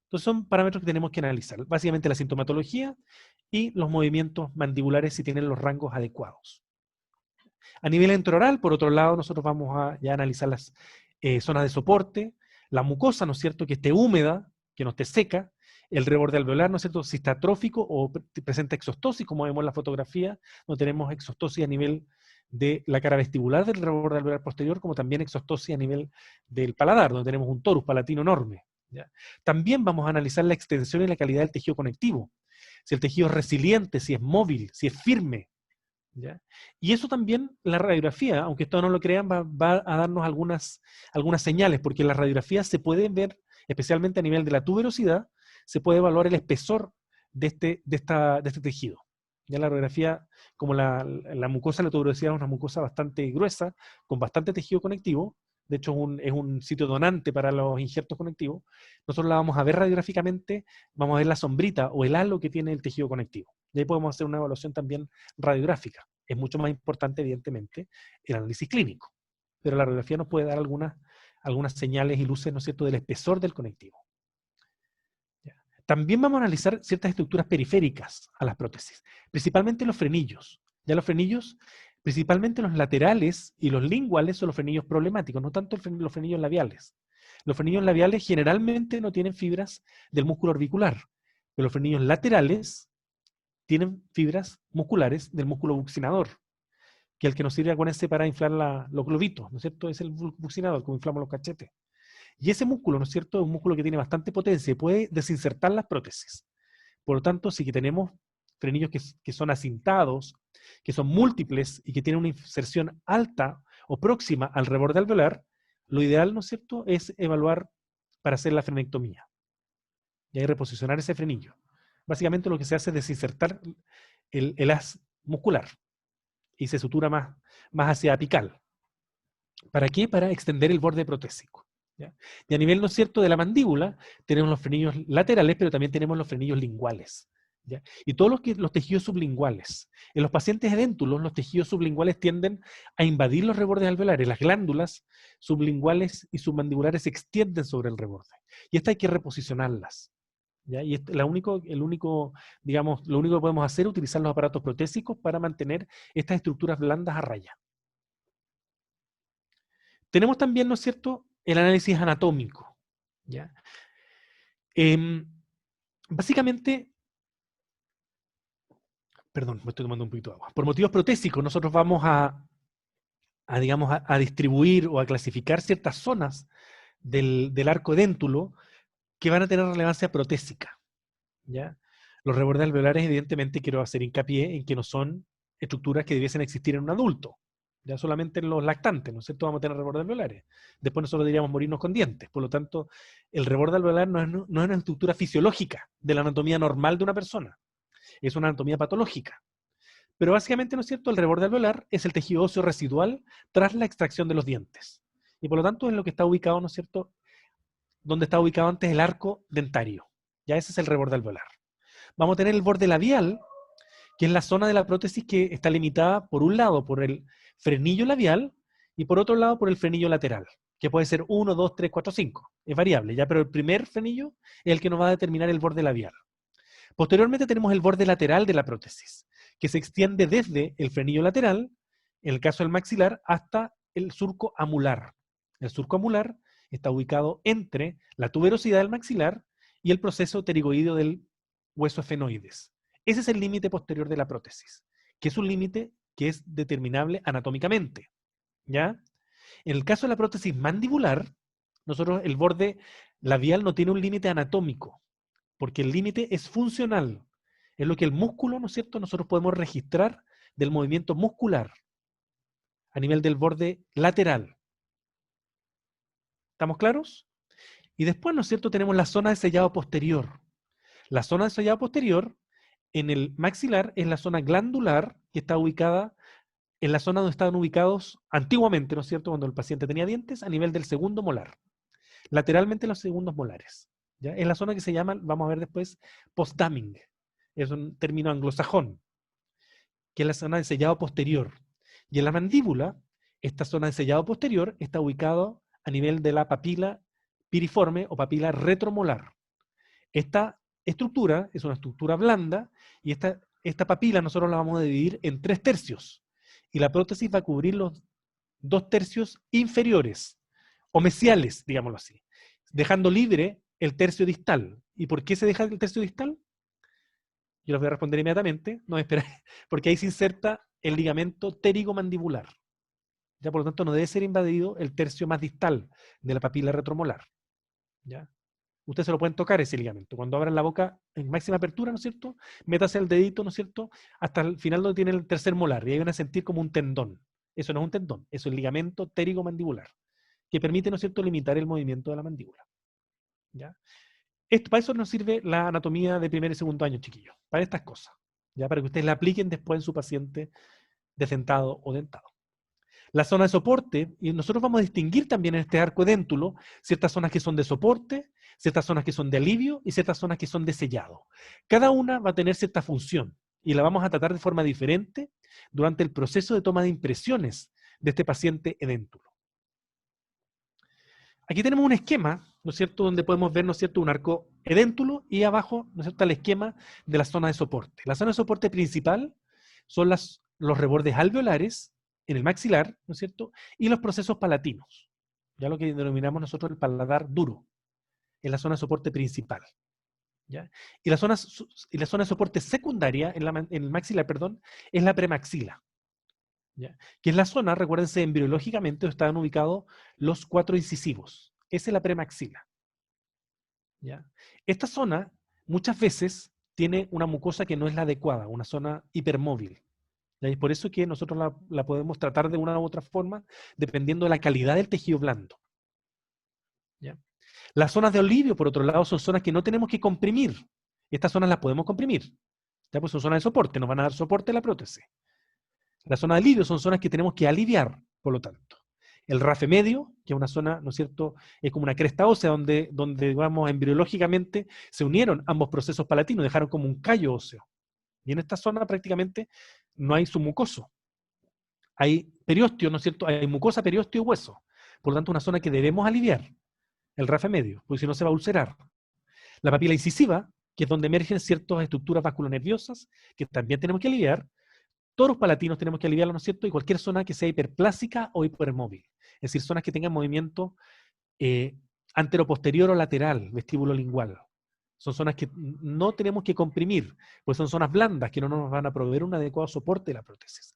[SPEAKER 1] Entonces son parámetros que tenemos que analizar. Básicamente la sintomatología y los movimientos mandibulares si tienen los rangos adecuados. A nivel enteroral, por otro lado, nosotros vamos a ya analizar las zonas de soporte, la mucosa, ¿no es cierto?, que esté húmeda, que no esté seca, el reborde alveolar, ¿no es cierto?, si está atrófico o presenta exostosis, como vemos en la fotografía, no tenemos exostosis a nivel de la cara vestibular del reborde alveolar posterior, como también exostosis a nivel del paladar, donde tenemos un torus palatino enorme. ¿Ya? También vamos a analizar la extensión y la calidad del tejido conectivo. Si el tejido es resiliente, si es móvil, si es firme. ¿Ya? Y eso también, la radiografía, aunque esto no lo crean, va a darnos algunas señales, porque en las radiografías se pueden ver, especialmente a nivel de la tuberosidad, se puede evaluar el espesor de este tejido. Ya la radiografía, como la mucosa de la tuberosidad es una mucosa bastante gruesa, con bastante tejido conectivo, de hecho es un sitio donante para los injertos conectivos, nosotros la vamos a ver radiográficamente, vamos a ver la sombrita o el halo que tiene el tejido conectivo. Y ahí podemos hacer una evaluación también radiográfica. Es mucho más importante, evidentemente, el análisis clínico. Pero la radiografía nos puede dar algunas señales y luces, ¿no es cierto?, del espesor del conectivo. ¿Ya? También vamos a analizar ciertas estructuras periféricas a las prótesis, principalmente los frenillos. Ya los frenillos, principalmente los laterales y los linguales, son los frenillos problemáticos, no tanto los frenillos labiales. Los frenillos labiales generalmente no tienen fibras del músculo orbicular, pero los frenillos laterales tienen fibras musculares del músculo buccinador, que es el que nos sirve, acuérdense, para inflar los globitos, ¿no es cierto? Es el buccinador, como inflamos los cachetes. Y ese músculo, ¿no es cierto?, es un músculo que tiene bastante potencia y puede desinsertar las prótesis. Por lo tanto, si tenemos frenillos que son acintados, que son múltiples y que tienen una inserción alta o próxima al reborde alveolar, lo ideal, ¿no es cierto?, es evaluar para hacer la frenectomía. Y ahí reposicionar ese frenillo. Básicamente lo que se hace es desinsertar el haz muscular y se sutura más hacia apical. ¿Para qué? Para extender el borde protésico. ¿Ya? Y a nivel, ¿no es cierto?, de la mandíbula, tenemos los frenillos laterales, pero también tenemos los frenillos linguales. ¿Ya? Y todos los tejidos sublinguales. En los pacientes edéntulos, los tejidos sublinguales tienden a invadir los rebordes alveolares. Las glándulas sublinguales y submandibulares se extienden sobre el reborde. Y estas hay que reposicionarlas. ¿Ya? Y lo único que podemos hacer es utilizar los aparatos protésicos para mantener estas estructuras blandas a raya. Tenemos también, ¿no es cierto?, el análisis anatómico. ¿Ya? Básicamente, perdón, me estoy tomando un poquito de agua. Por motivos protésicos, nosotros vamos a distribuir o a clasificar ciertas zonas del arco edéntulo que van a tener relevancia protésica. ¿Ya? Los rebordes alveolares, evidentemente, quiero hacer hincapié en que no son estructuras que debiesen existir en un adulto. Ya solamente en los lactantes, ¿no es cierto?, vamos a tener rebordes alveolares. Después nosotros diríamos morirnos con dientes. Por lo tanto, el reborde alveolar no es una estructura fisiológica de la anatomía normal de una persona. Es una anatomía patológica. Pero básicamente, ¿no es cierto?, el reborde alveolar es el tejido óseo residual tras la extracción de los dientes. Y por lo tanto es lo que está ubicado, ¿no es cierto?, donde está ubicado antes el arco dentario. Ya ese es el reborde alveolar. Vamos a tener el borde labial, que es la zona de la prótesis que está limitada por un lado por el frenillo labial y por otro lado por el frenillo lateral, que puede ser 1, 2, 3, 4, 5. Es variable, ya, pero el primer frenillo es el que nos va a determinar el borde labial. Posteriormente tenemos el borde lateral de la prótesis, que se extiende desde el frenillo lateral, en el caso del maxilar, hasta el surco amular. El surco amular está ubicado entre la tuberosidad del maxilar y el proceso pterigoideo del hueso efenoides. Ese es el límite posterior de la prótesis, que es un límite que es determinable anatómicamente, ¿ya? En el caso de la prótesis mandibular, nosotros el borde labial no tiene un límite anatómico, porque el límite es funcional. Es lo que el músculo, ¿no es cierto?, nosotros podemos registrar del movimiento muscular a nivel del borde lateral. ¿Estamos claros? Y después, ¿no es cierto?, tenemos la zona de sellado posterior. La zona de sellado posterior en el maxilar es la zona glandular que está ubicada en la zona donde estaban ubicados antiguamente, ¿no es cierto?, cuando el paciente tenía dientes, a nivel del segundo molar. Lateralmente los segundos molares. ¿Ya? Es la zona que se llama, vamos a ver después, postdamming. Es un término anglosajón, que es la zona de sellado posterior. Y en la mandíbula, esta zona de sellado posterior está ubicada a nivel de la papila piriforme o papila retromolar. Esta estructura es una estructura blanda y esta papila nosotros la vamos a dividir en 3 tercios. Y la prótesis va a cubrir los 2 tercios inferiores, o mesiales, digámoslo así, dejando libre el tercio distal. ¿Y por qué se deja el tercio distal? Yo les voy a responder inmediatamente, no esperar, porque ahí se inserta el ligamento pterigomandibular. Ya, por lo tanto, no debe ser invadido el tercio más distal de la papila retromolar. ¿Ya? Ustedes se lo pueden tocar ese ligamento. Cuando abran la boca en máxima apertura, ¿no es cierto? Métase el dedito, ¿no es cierto? Hasta el final donde tiene el tercer molar. Y ahí van a sentir como un tendón. Eso no es un tendón, eso es el ligamento pterigomandibular, que permite, ¿no es cierto?, limitar el movimiento de la mandíbula. ¿Ya? Para eso nos sirve la anatomía de primer y segundo año, chiquillos. Para estas cosas. ¿Ya? Para que ustedes la apliquen después en su paciente decentado o dentado. La zona de soporte, y nosotros vamos a distinguir también en este arco edéntulo ciertas zonas que son de soporte, ciertas zonas que son de alivio y ciertas zonas que son de sellado. Cada una va a tener cierta función y la vamos a tratar de forma diferente durante el proceso de toma de impresiones de este paciente edéntulo. Aquí tenemos un esquema, ¿no es cierto?, donde podemos ver, ¿no es cierto?, un arco edéntulo y abajo, ¿no es cierto?, el esquema de la zona de soporte. La zona de soporte principal son los rebordes alveolares en el maxilar, ¿no es cierto?, y los procesos palatinos, ya lo que denominamos nosotros el paladar duro, en la zona de soporte principal. ¿Ya? Y la zona de soporte secundaria en el maxilar, perdón, es la premaxila. ¿Ya? Que es la zona, recuérdense, embriológicamente donde estaban ubicados los 4 incisivos. Esa es la premaxila. ¿Ya? Esta zona muchas veces tiene una mucosa que no es la adecuada, una zona hipermóvil. ¿Ya? Y por eso que nosotros la podemos tratar de una u otra forma dependiendo de la calidad del tejido blando. ¿Ya? Las zonas de alivio, por otro lado, son zonas que no tenemos que comprimir. Estas zonas las podemos comprimir. ¿Ya? Pues son zonas de soporte, nos van a dar soporte a la prótesis. Las zonas de alivio son zonas que tenemos que aliviar, por lo tanto. El rafe medio, que es una zona, ¿no es cierto?, es como una cresta ósea donde digamos, embriológicamente se unieron ambos procesos palatinos, dejaron como un callo óseo. Y en esta zona prácticamente no hay submucoso. Hay periósteo, ¿no es cierto?, hay mucosa, periósteo y hueso. Por lo tanto, una zona que debemos aliviar, el rafe medio, porque si no se va a ulcerar. La papila incisiva, que es donde emergen ciertas estructuras vasculonerviosas, que también tenemos que aliviar. Todos los palatinos tenemos que aliviarlos, ¿no es cierto? Y cualquier zona que sea hiperplásica o hipermóvil. Es decir, zonas que tengan movimiento anteroposterior o lateral, vestíbulo lingual. Son zonas que no tenemos que comprimir, pues son zonas blandas que no nos van a proveer un adecuado soporte de la prótesis.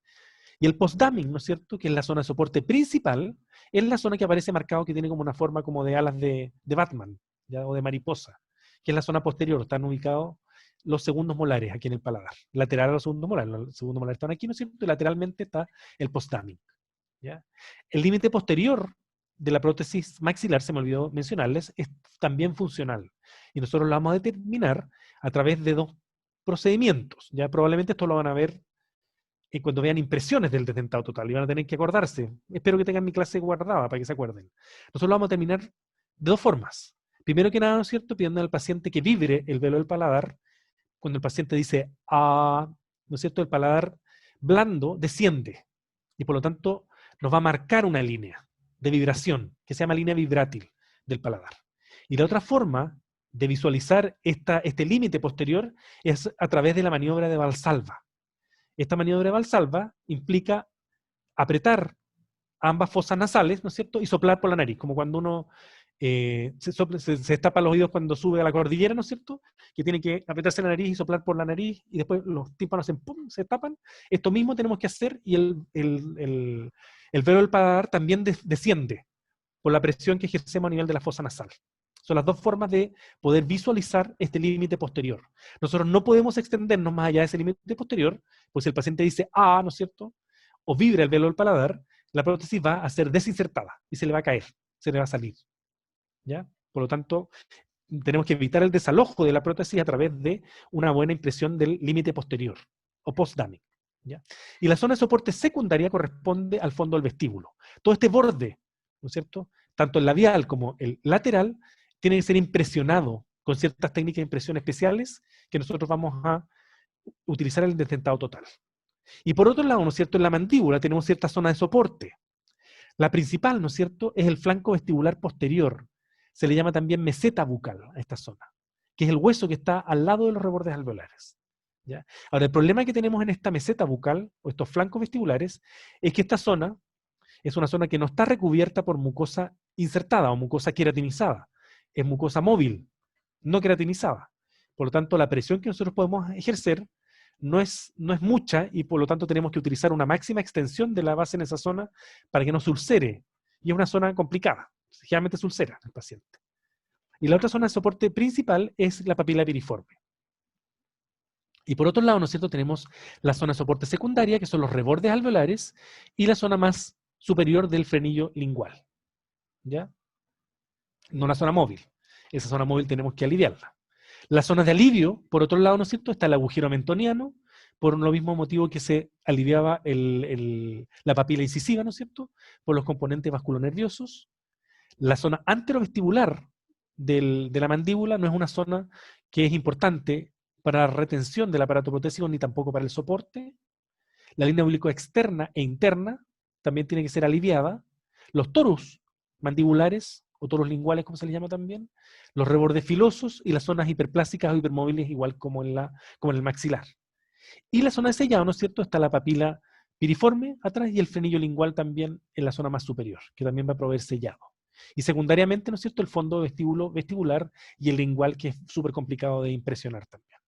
[SPEAKER 1] Y el postdamming, ¿no es cierto?, que es la zona de soporte principal, es la zona que aparece marcado que tiene como una forma como de alas de Batman, ¿ya? O de mariposa, que es la zona posterior. Están ubicados los segundos molares aquí en el paladar. Lateral a los segundos molares. Los segundos molares están aquí, ¿no es cierto? Y lateralmente está el postdamming. ¿Ya? El límite posterior de la prótesis maxilar, se me olvidó mencionarles, es también funcional. Y nosotros lo vamos a determinar a través de 2 procedimientos. Ya probablemente esto lo van a ver cuando vean impresiones del desdentado total y van a tener que acordarse. Espero que tengan mi clase guardada para que se acuerden. Nosotros lo vamos a terminar de 2 formas. Primero que nada, ¿no es cierto?, pidiendo al paciente que vibre el velo del paladar. Cuando el paciente dice ¿no es cierto?, el paladar blando desciende y por lo tanto nos va a marcar una línea de vibración que se llama línea vibrátil del paladar. Y la otra forma de visualizar este límite posterior es a través de la maniobra de Valsalva. Esta maniobra de Valsalva implica apretar ambas fosas nasales, ¿no es cierto? Y soplar por la nariz, como cuando uno se tapa los oídos cuando sube a la cordillera, ¿no es cierto? Que tiene que apretarse la nariz y soplar por la nariz y después los tímpanos se tapan. Esto mismo tenemos que hacer y el velo del paladar también desciende por la presión que ejercemos a nivel de la fosa nasal. Son las dos formas de poder visualizar este límite posterior. Nosotros no podemos extendernos más allá de ese límite posterior, pues si el paciente dice ¿no es cierto? O vibra el velo del paladar, la prótesis va a ser desinsertada y se le va a caer, se le va a salir. ¿Ya? Por lo tanto, tenemos que evitar el desalojo de la prótesis a través de una buena impresión del límite posterior o post-damming. ¿Ya? Y la zona de soporte secundaria corresponde al fondo del vestíbulo. Todo este borde, ¿no es cierto? Tanto el labial como el lateral tiene que ser impresionado con ciertas técnicas de impresión especiales que nosotros vamos a utilizar en el dentado total. Y por otro lado, ¿no es cierto? En la mandíbula tenemos cierta zona de soporte. La principal, ¿no es cierto?, es el flanco vestibular posterior. Se le llama también meseta bucal a esta zona, que es el hueso que está al lado de los rebordes alveolares. ¿Ya? Ahora, el problema que tenemos en esta meseta bucal, o estos flancos vestibulares, es que esta zona es una zona que no está recubierta por mucosa insertada o mucosa queratinizada. Es mucosa móvil, no queratinizada. Por lo tanto, la presión que nosotros podemos ejercer no es mucha y por lo tanto tenemos que utilizar una máxima extensión de la base en esa zona para que no se ulcere. Y es una zona complicada. Generalmente se ulcera el paciente. Y la otra zona de soporte principal es la papila piriforme. Y por otro lado, ¿no es cierto?, tenemos la zona de soporte secundaria, que son los rebordes alveolares, y la zona más superior del frenillo lingual. ¿Ya? No la zona móvil. Esa zona móvil tenemos que aliviarla. La zona de alivio, por otro lado, ¿no es cierto?, está el agujero mentoniano, por lo mismo motivo que se aliviaba la papila incisiva, ¿no es cierto?, por los componentes vasculonerviosos. La zona anterovestibular de la mandíbula no es una zona que es importante para la retención del aparato protésico ni tampoco para el soporte. La línea oblicuo externa e interna también tiene que ser aliviada. Los torus mandibulares, o torus linguales, como se les llama también, los rebordes filosos y las zonas hiperplásticas o hipermóviles, igual como en el maxilar. Y la zona de sellado, ¿no es cierto?, está la papila piriforme atrás y el frenillo lingual también en la zona más superior, que también va a proveer sellado. Y secundariamente, ¿no es cierto?, el fondo vestibular y el lingual, que es súper complicado de impresionar también.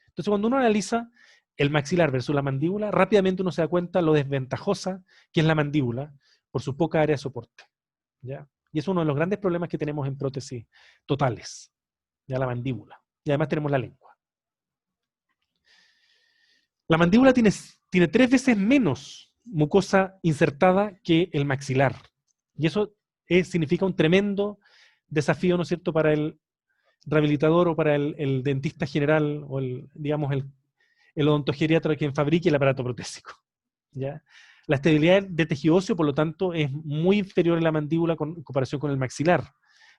[SPEAKER 1] Entonces, cuando uno analiza el maxilar versus la mandíbula, rápidamente uno se da cuenta lo desventajosa que es la mandíbula por su poca área de soporte. ¿Ya? Y es uno de los grandes problemas que tenemos en prótesis totales, ya la mandíbula. Y además tenemos la lengua. La mandíbula tiene 3 veces menos mucosa insertada que el maxilar. Y eso significa un tremendo desafío, ¿no es cierto?, para el rehabilitador o para el dentista general o el odontogeriatra quien fabrique el aparato protésico. ¿Ya? La estabilidad de tejido óseo, por lo tanto, es muy inferior en la mandíbula en comparación con el maxilar,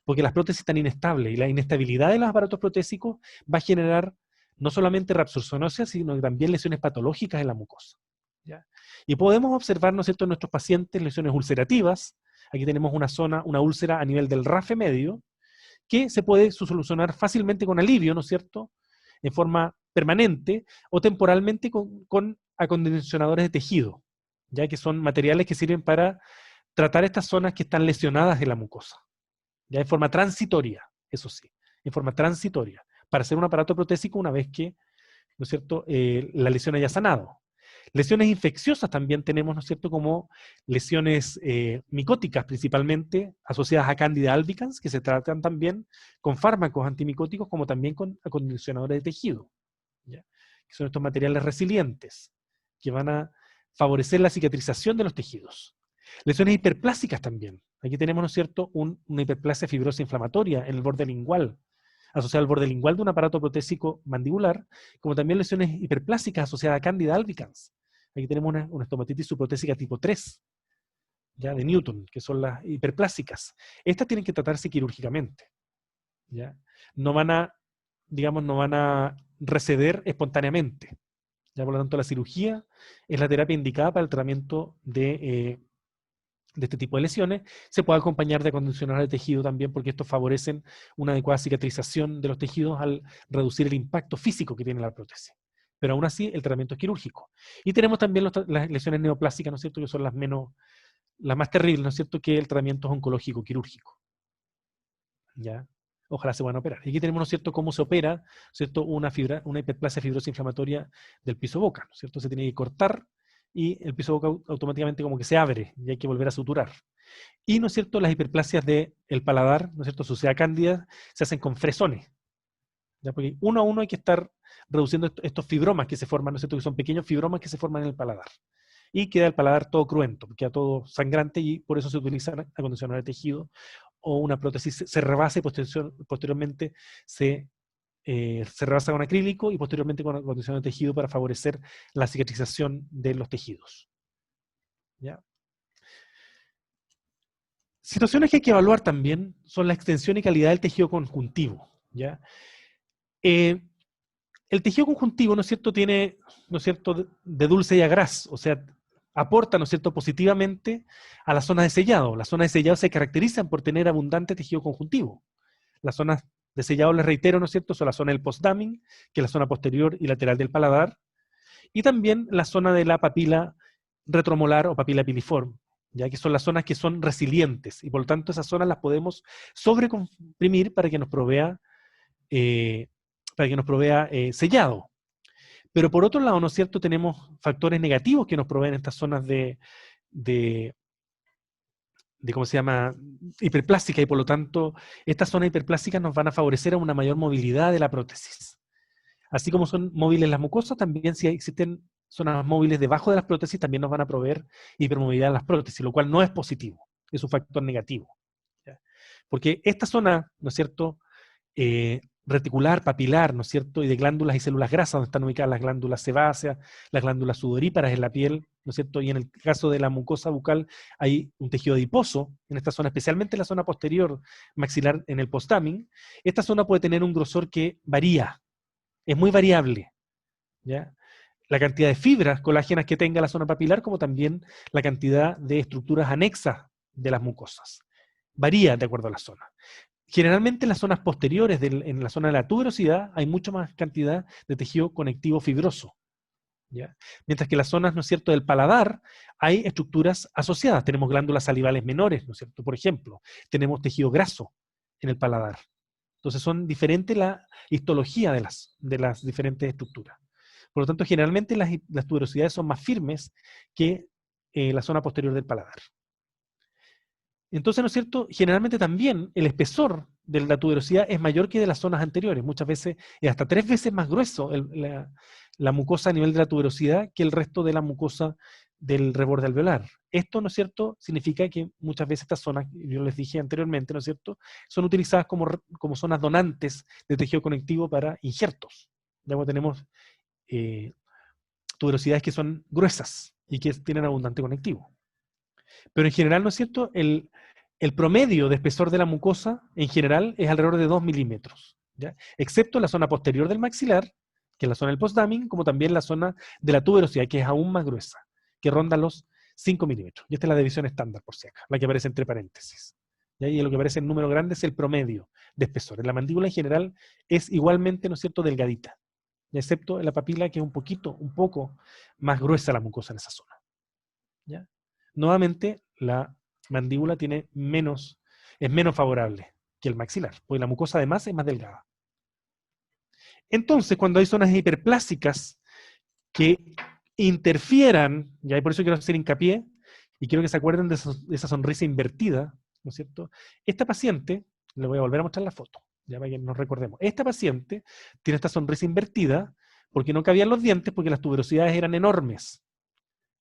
[SPEAKER 1] porque las prótesis están inestables y la inestabilidad de los aparatos protésicos va a generar no solamente reabsorción ósea, sino también lesiones patológicas en la mucosa. ¿Ya? Y podemos observar, ¿no es cierto?, en nuestros pacientes lesiones ulcerativas. Aquí tenemos una úlcera a nivel del rafe medio, que se puede solucionar fácilmente con alivio, ¿no es cierto?, en forma permanente o temporalmente con acondicionadores de tejido, ya que son materiales que sirven para tratar estas zonas que están lesionadas de la mucosa, ya en forma transitoria, eso sí, en forma transitoria, para hacer un aparato protésico una vez que, ¿no es cierto?, la lesión haya sanado. Lesiones infecciosas también tenemos, ¿no es cierto?, como lesiones micóticas principalmente, asociadas a Candida albicans, que se tratan también con fármacos antimicóticos, como también con acondicionadores de tejido, ¿ya? Que son estos materiales resilientes, que van a favorecer la cicatrización de los tejidos. Lesiones hiperplásicas también. Aquí tenemos, ¿no es cierto?, una hiperplasia fibrosa inflamatoria en el borde lingual, asociada al borde lingual de un aparato protésico mandibular, como también lesiones hiperplásicas asociadas a Candida albicans. Aquí tenemos una estomatitis subprotésica tipo 3, ¿ya?, de Newton, que son las hiperplásicas. Estas tienen que tratarse quirúrgicamente, ¿ya? No van a receder espontáneamente. ¿Ya? Por lo tanto, la cirugía es la terapia indicada para el tratamiento de este tipo de lesiones. Se puede acompañar de acondicionadores de tejido también, porque estos favorecen una adecuada cicatrización de los tejidos al reducir el impacto físico que tiene la prótesis. Pero aún así, el tratamiento es quirúrgico. Y tenemos también las lesiones neoplásicas, ¿no es cierto?, que son las menos la más terrible, ¿no es cierto?, que el tratamiento es oncológico, quirúrgico. ¿Ya? Ojalá se puedan operar. Y aquí tenemos, ¿no es cierto?, cómo se opera, ¿no es cierto?, una hiperplasia fibrosa inflamatoria del piso boca, ¿no es cierto? Se tiene que cortar y el piso boca automáticamente como que se abre y hay que volver a suturar. Y, ¿no es cierto?, las hiperplasias del paladar, ¿no es cierto?, Sucea cándida, se hacen con fresones. ¿Ya? Porque uno a uno hay que estar reduciendo estos fibromas que se forman, ¿no es cierto?, que son pequeños fibromas que se forman en el paladar. Y queda el paladar todo cruento, queda todo sangrante y por eso se utiliza acondicionador de tejido o una prótesis se rebasa y posteriormente se rebasa con acrílico y posteriormente con acondicionador de tejido para favorecer la cicatrización de los tejidos. ¿Ya? Situaciones que hay que evaluar también son la extensión y calidad del tejido conjuntivo. ¿Ya? El tejido conjuntivo, ¿no es cierto?, tiene, ¿no es cierto?, de dulce y a gras, o sea, aporta, ¿no es cierto?, positivamente a las zonas de sellado. Las zonas de sellado se caracterizan por tener abundante tejido conjuntivo. Las zonas de sellado, les reitero, ¿no es cierto?, son la zona del postdamming, que es la zona posterior y lateral del paladar, y también la zona de la papila retromolar o papila piliforme, ya que son las zonas que son resilientes, y por lo tanto esas zonas las podemos sobrecomprimir para que nos provea sellado. Pero por otro lado, ¿no es cierto?, tenemos factores negativos que nos proveen estas zonas de ¿cómo se llama?, hiperplástica, y por lo tanto, estas zonas hiperplásticas nos van a favorecer a una mayor movilidad de la prótesis. Así como son móviles las mucosas, también si existen zonas móviles debajo de las prótesis, también nos van a proveer hipermovilidad en las prótesis, lo cual no es positivo, es un factor negativo. ¿Ya? Porque esta zona, ¿no es cierto?, reticular, papilar, ¿no es cierto?, y de glándulas y células grasas, donde están ubicadas las glándulas sebáceas, las glándulas sudoríparas en la piel, ¿no es cierto?, y en el caso de la mucosa bucal hay un tejido adiposo en esta zona, especialmente en la zona posterior maxilar en el postdamming. Esta zona puede tener un grosor que varía, es muy variable, ¿ya? La cantidad de fibras colágenas que tenga la zona papilar, como también la cantidad de estructuras anexas de las mucosas. Varía de acuerdo a la zona. Generalmente en las zonas posteriores, en la zona de la tuberosidad, hay mucha más cantidad de tejido conectivo fibroso. ¿Ya? Mientras que en las zonas, ¿no es cierto?, del paladar, hay estructuras asociadas. Tenemos glándulas salivales menores, ¿no es cierto?, por ejemplo. Tenemos tejido graso en el paladar. Entonces son diferentes la histología de las diferentes estructuras. Por lo tanto, generalmente las tuberosidades son más firmes que la zona posterior del paladar. Entonces, ¿no es cierto?, generalmente también el espesor de la tuberosidad es mayor que de las zonas anteriores. Muchas veces es hasta 3 veces más grueso la mucosa a nivel de la tuberosidad que el resto de la mucosa del reborde alveolar. Esto, ¿no es cierto?, significa que muchas veces estas zonas, yo les dije anteriormente, ¿no es cierto?, son utilizadas como zonas donantes de tejido conectivo para injertos. Luego tenemos tuberosidades que son gruesas y que tienen abundante conectivo. Pero en general, ¿no es cierto?, el promedio de espesor de la mucosa en general es alrededor de 2 milímetros, ¿ya? Excepto la zona posterior del maxilar, que es la zona del postdamming, como también la zona de la tuberosidad, que es aún más gruesa, que ronda los 5 milímetros. Y esta es la división estándar, por si acaso, la que aparece entre paréntesis. ¿Ya? Y lo que aparece en número grande es el promedio de espesor. En la mandíbula en general es igualmente, ¿no es cierto?, delgadita, excepto en la papila, que es un poco más gruesa la mucosa en esa zona. ¿Ya? Nuevamente, la mandíbula es menos favorable que el maxilar, porque la mucosa además es más delgada. Entonces, cuando hay zonas hiperplásicas que interfieran, y por eso quiero hacer hincapié, y quiero que se acuerden de esa sonrisa invertida, ¿no es cierto? Esta paciente, le voy a volver a mostrar la foto, ya para que nos recordemos. Esta paciente tiene esta sonrisa invertida porque no cabían los dientes, porque las tuberosidades eran enormes.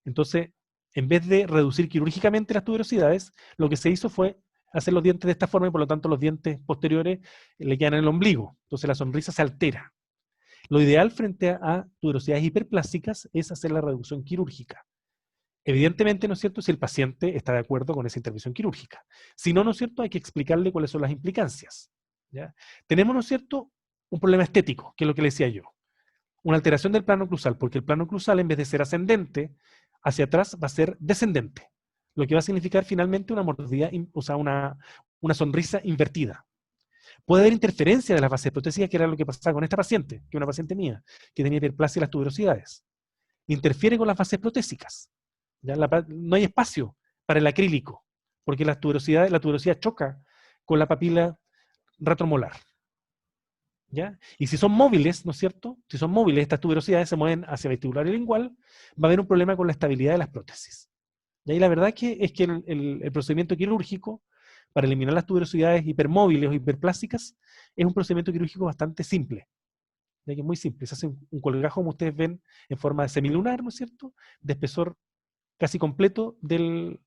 [SPEAKER 1] Entonces, en vez de reducir quirúrgicamente las tuberosidades, lo que se hizo fue hacer los dientes de esta forma y por lo tanto los dientes posteriores le quedan en el ombligo. Entonces la sonrisa se altera. Lo ideal frente a tuberosidades hiperplásticas es hacer la reducción quirúrgica. Evidentemente, ¿no es cierto?, si el paciente está de acuerdo con esa intervención quirúrgica. Si no, ¿no es cierto?, hay que explicarle cuáles son las implicancias. ¿Ya? Tenemos, ¿no es cierto?, un problema estético, que es lo que le decía yo. Una alteración del plano oclusal, porque el plano oclusal, en vez de ser ascendente hacia atrás, va a ser descendente, lo que va a significar finalmente una mordida, o sea, una sonrisa invertida. Puede haber interferencia de las bases protésicas, que era lo que pasaba con esta paciente, que es una paciente mía, que tenía hiperplasia de las tuberosidades. Interfiere con las bases protésicas. ¿Ya? No hay espacio para el acrílico, porque la tuberosidad choca con la papila retromolar. ¿Ya? Y si son móviles, ¿no es cierto? Si son móviles, estas tuberosidades se mueven hacia vestibular y lingual, va a haber un problema con la estabilidad de las prótesis. Y ahí la verdad es que el procedimiento quirúrgico para eliminar las tuberosidades hipermóviles o hiperplásticas es un procedimiento quirúrgico bastante simple. Ya que es muy simple. Se hace un colgajo, como ustedes ven, en forma de semilunar, ¿no es cierto? De espesor casi completo de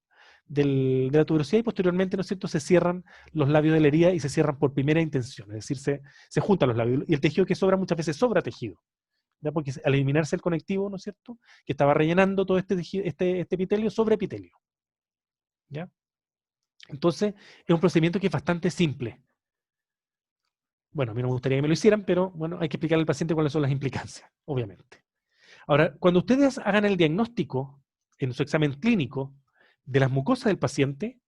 [SPEAKER 1] la tuberosidad, y posteriormente, ¿no es cierto?, se cierran los labios de la herida y se cierran por primera intención, es decir, se juntan los labios, y el tejido que sobra muchas veces sobra tejido, ¿ya? Porque al eliminarse el conectivo, ¿no es cierto?, que estaba rellenando todo este tejido, este epitelio, sobre epitelio, ¿ya? Entonces, es un procedimiento que es bastante simple. Bueno, a mí no me gustaría que me lo hicieran, pero bueno, hay que explicarle al paciente cuáles son las implicancias, obviamente. Ahora, cuando ustedes hagan el diagnóstico en su examen clínico de las mucosas del paciente,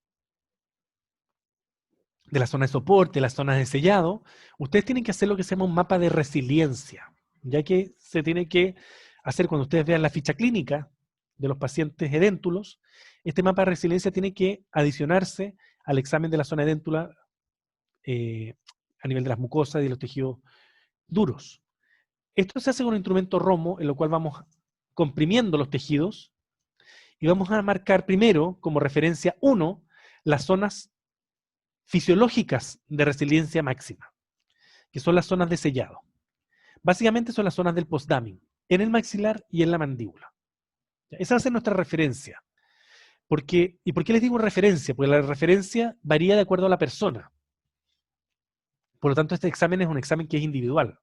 [SPEAKER 1] de la zona de soporte, las zonas de sellado, ustedes tienen que hacer lo que se llama un mapa de resiliencia, ya que se tiene que hacer cuando ustedes vean la ficha clínica de los pacientes edéntulos, este mapa de resiliencia tiene que adicionarse al examen de la zona edéntula a nivel de las mucosas y de los tejidos duros. Esto se hace con un instrumento ROMO, en lo cual vamos comprimiendo los tejidos y vamos a marcar primero como referencia 1 las zonas fisiológicas de resiliencia máxima, que son las zonas de sellado. Básicamente son las zonas del postdamming, en el maxilar y en la mandíbula. Esa va a ser nuestra referencia. ¿Y por qué les digo referencia? Porque la referencia varía de acuerdo a la persona. Por lo tanto, este examen es un examen que es individual.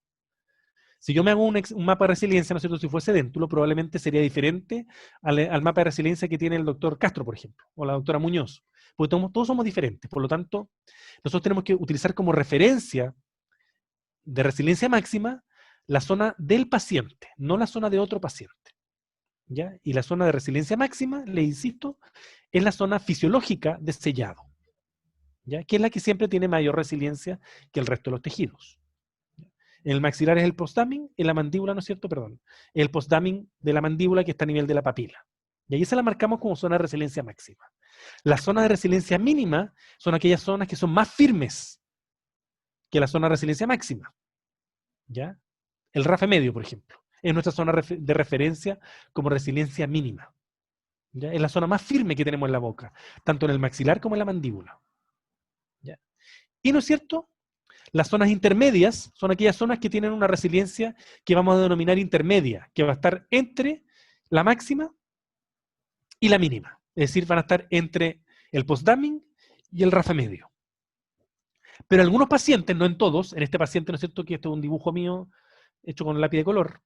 [SPEAKER 1] Si yo me hago un mapa de resiliencia, ¿no es cierto?, si fuese déntulo, probablemente sería diferente al mapa de resiliencia que tiene el doctor Castro, por ejemplo, o la doctora Muñoz, porque todos somos diferentes. Por lo tanto, nosotros tenemos que utilizar como referencia de resiliencia máxima la zona del paciente, no la zona de otro paciente, ¿ya? Y la zona de resiliencia máxima, le insisto, es la zona fisiológica de sellado, ¿ya? Que es la que siempre tiene mayor resiliencia que el resto de los tejidos. En el maxilar es el postdamming, en la mandíbula, ¿no es cierto? Perdón. El postdamming de la mandíbula que está a nivel de la papila. Y ahí se la marcamos como zona de resiliencia máxima. Las zonas de resiliencia mínima son aquellas zonas que son más firmes que la zona de resiliencia máxima. ¿Ya? El RAFE medio, por ejemplo, es nuestra zona de referencia como resiliencia mínima. ¿Ya? Es la zona más firme que tenemos en la boca, tanto en el maxilar como en la mandíbula. ¿Ya? Y, ¿no es cierto?, las zonas intermedias son aquellas zonas que tienen una resiliencia que vamos a denominar intermedia, que va a estar entre la máxima y la mínima. Es decir, van a estar entre el postdamming y el RAFE medio. Pero algunos pacientes, no en todos, en este paciente, ¿no es cierto?, que esto es un dibujo mío hecho con lápiz de color,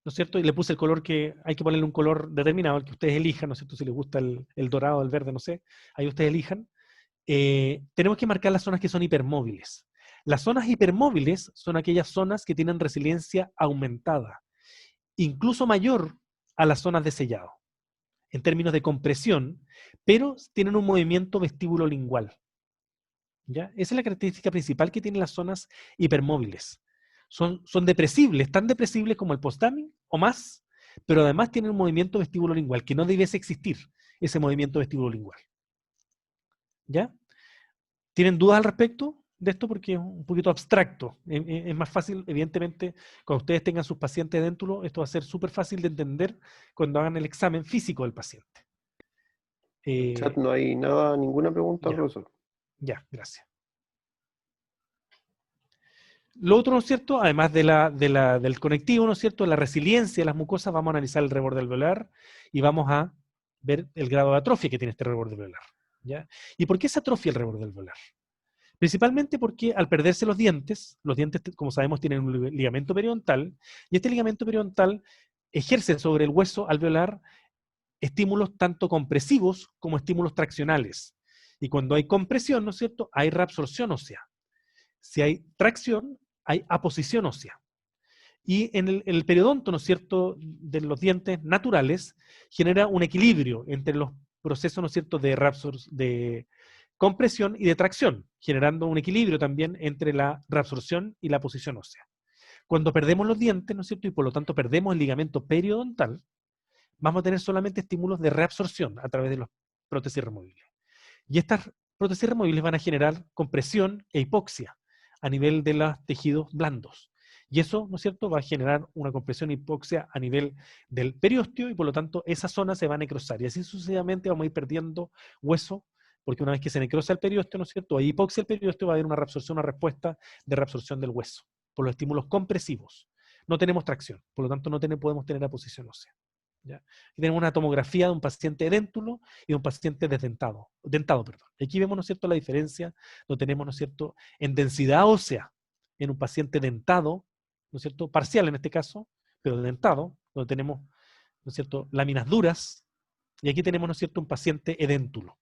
[SPEAKER 1] ¿no es cierto? Y le puse el color que hay que ponerle un color determinado, el que ustedes elijan, ¿no es cierto? Si les gusta el dorado, el verde, no sé, ahí ustedes elijan. Tenemos que marcar las zonas que son hipermóviles. Las zonas hipermóviles son aquellas zonas que tienen resiliencia aumentada, incluso mayor a las zonas de sellado, en términos de compresión, pero tienen un movimiento vestíbulo-lingual. ¿Ya? Esa es la característica principal que tienen las zonas hipermóviles. Son depresibles, tan depresibles como el postdamming o más, pero además tienen un movimiento vestíbulo-lingual, que no debiese existir ese movimiento vestíbulo-lingual. ¿Ya? ¿Tienen dudas al respecto de esto? Porque es un poquito abstracto. Es más fácil, evidentemente, cuando ustedes tengan sus pacientes dentro, esto va a ser súper fácil de entender cuando hagan el examen físico del paciente.
[SPEAKER 2] Chat, no hay nada, ninguna pregunta,
[SPEAKER 1] Ya.
[SPEAKER 2] profesor.
[SPEAKER 1] Ya, gracias. Lo otro, ¿no es cierto? Además del conectivo, ¿no es cierto? La resiliencia de las mucosas, vamos a analizar el reborde alveolar y vamos a ver el grado de atrofia que tiene este reborde alveolar. ¿Ya? ¿Y por qué se atrofia el reborde alveolar? Principalmente porque al perderse los dientes, como sabemos, tienen un ligamento periodontal, y este ligamento periodontal ejerce sobre el hueso alveolar estímulos tanto compresivos como estímulos traccionales. Y cuando hay compresión, ¿no es cierto?, hay reabsorción ósea. Si hay tracción, hay aposición ósea. Y en el periodonto, ¿no es cierto?, de los dientes naturales, genera un equilibrio entre los procesos, ¿no es cierto?, de compresión y de tracción, generando un equilibrio también entre la reabsorción y la aposición ósea. Cuando perdemos los dientes, ¿no es cierto?, y por lo tanto perdemos el ligamento periodontal, vamos a tener solamente estímulos de reabsorción a través de los prótesis removibles. Y estas prótesis removibles van a generar compresión e hipoxia a nivel de los tejidos blandos. Y eso, ¿no es cierto?, va a generar una compresión e hipoxia a nivel del periósteo y por lo tanto esa zona se va a necrosar. Y así sucesivamente vamos a ir perdiendo hueso, porque una vez que se necrosa el periósteo, ¿no es cierto?, hay hipoxia el periósteo, va a haber una reabsorción, una respuesta de reabsorción del hueso por los estímulos compresivos. No tenemos tracción, por lo tanto no podemos tener aposición ósea. ¿Ya? Y tenemos una tomografía de un paciente edéntulo y de un paciente dentado. Y aquí vemos, ¿no es cierto?, la diferencia, lo tenemos, ¿no es cierto?, en densidad ósea en un paciente dentado, ¿no es cierto?, parcial en este caso, pero dentado, donde tenemos, ¿no es cierto?, láminas duras, y aquí tenemos, ¿no es cierto?, un paciente edéntulo.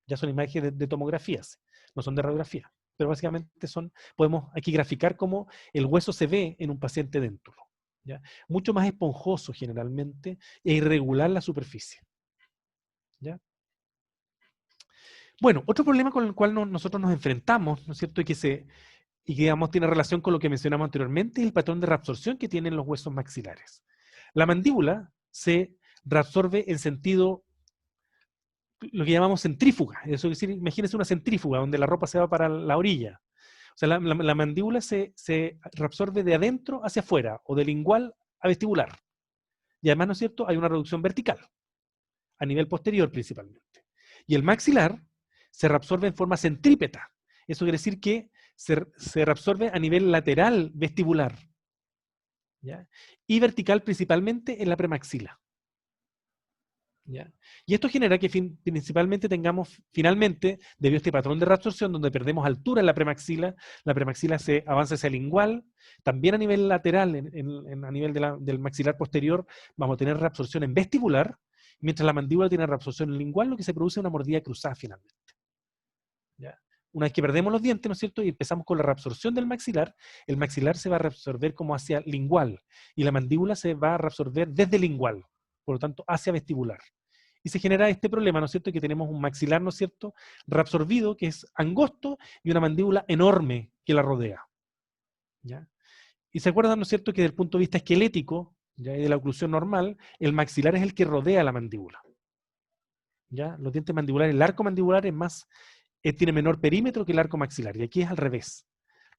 [SPEAKER 1] Ya son imágenes de tomografías, no son de radiografía, pero básicamente podemos aquí graficar cómo el hueso se ve en un paciente edéntulo. ¿Ya? Mucho más esponjoso generalmente e irregular la superficie. ¿Ya? Bueno, otro problema con el cual nosotros nos enfrentamos, ¿no es cierto?, y que digamos, tiene relación con lo que mencionamos anteriormente, es el patrón de reabsorción que tienen los huesos maxilares. La mandíbula se reabsorbe en sentido, lo que llamamos centrífuga. Eso es decir, imagínense una centrífuga donde la ropa se va para la orilla. O sea, la mandíbula se reabsorbe de adentro hacia afuera, o de lingual a vestibular. Y además, ¿no es cierto?, hay una reducción vertical, a nivel posterior principalmente. Y el maxilar se reabsorbe en forma centrípeta. Eso quiere decir que se reabsorbe a nivel lateral vestibular. ¿Ya? Y vertical principalmente en la premaxila. ¿Ya? Y esto genera que principalmente tengamos, finalmente, debido a este patrón de reabsorción, donde perdemos altura en la premaxila se avanza hacia el lingual, también a nivel lateral, a nivel del maxilar posterior, vamos a tener reabsorción en vestibular, mientras la mandíbula tiene reabsorción en lingual, lo que se produce es una mordida cruzada finalmente. ¿Ya? Una vez que perdemos los dientes, ¿no es cierto?, y empezamos con la reabsorción del maxilar, el maxilar se va a reabsorber como hacia lingual, y la mandíbula se va a reabsorber desde lingual, por lo tanto, hacia vestibular. Y se genera este problema, ¿no es cierto?, que tenemos un maxilar, ¿no es cierto?, reabsorbido, que es angosto, y una mandíbula enorme que la rodea. ¿Ya? Y se acuerdan, ¿no es cierto?, que desde el punto de vista esquelético, ¿ya?, y de la oclusión normal, el maxilar es el que rodea la mandíbula. ¿Ya? Los dientes mandibulares, el arco mandibular tiene menor perímetro que el arco maxilar, y aquí es al revés.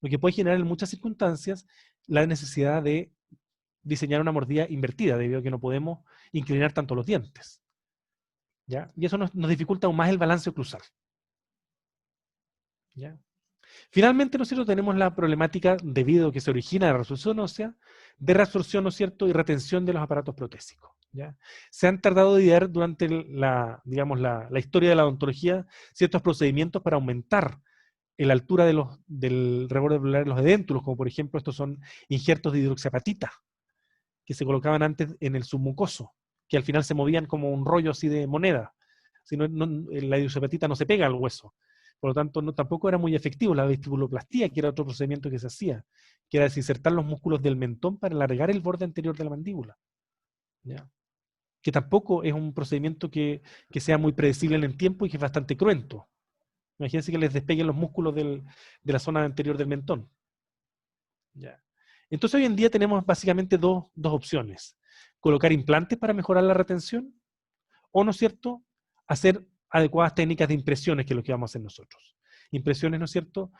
[SPEAKER 1] Lo que puede generar en muchas circunstancias la necesidad de diseñar una mordida invertida, debido a que no podemos inclinar tanto los dientes. ¿Ya? Y eso nos dificulta aún más el balance oclusal. ¿Ya? Finalmente, ¿no es cierto?, tenemos la problemática, debido a que se origina de reabsorción ósea, de reabsorción, ¿no es cierto?, y retención de los aparatos protésicos. ¿Ya? Se han tardado de idear durante la historia de la odontología ciertos procedimientos para aumentar la altura del reborde alveolar de los edéntulos, como por ejemplo estos son injertos de hidroxiapatita, que se colocaban antes en el submucoso, que al final se movían como un rollo así de moneda. Si la hidroxiapatita no se pega al hueso. Por lo tanto, tampoco era muy efectivo la vestibuloplastía, que era otro procedimiento que se hacía, que era desinsertar los músculos del mentón para alargar el borde anterior de la mandíbula. ¿Ya? Que tampoco es un procedimiento que sea muy predecible en el tiempo y que es bastante cruento. Imagínense que les despeguen los músculos de la zona anterior del mentón. ¿Ya? Entonces hoy en día tenemos básicamente dos opciones. Colocar implantes para mejorar la retención, o, ¿no es cierto?, hacer adecuadas técnicas de impresiones, que es lo que vamos a hacer nosotros. Impresiones, ¿no es cierto?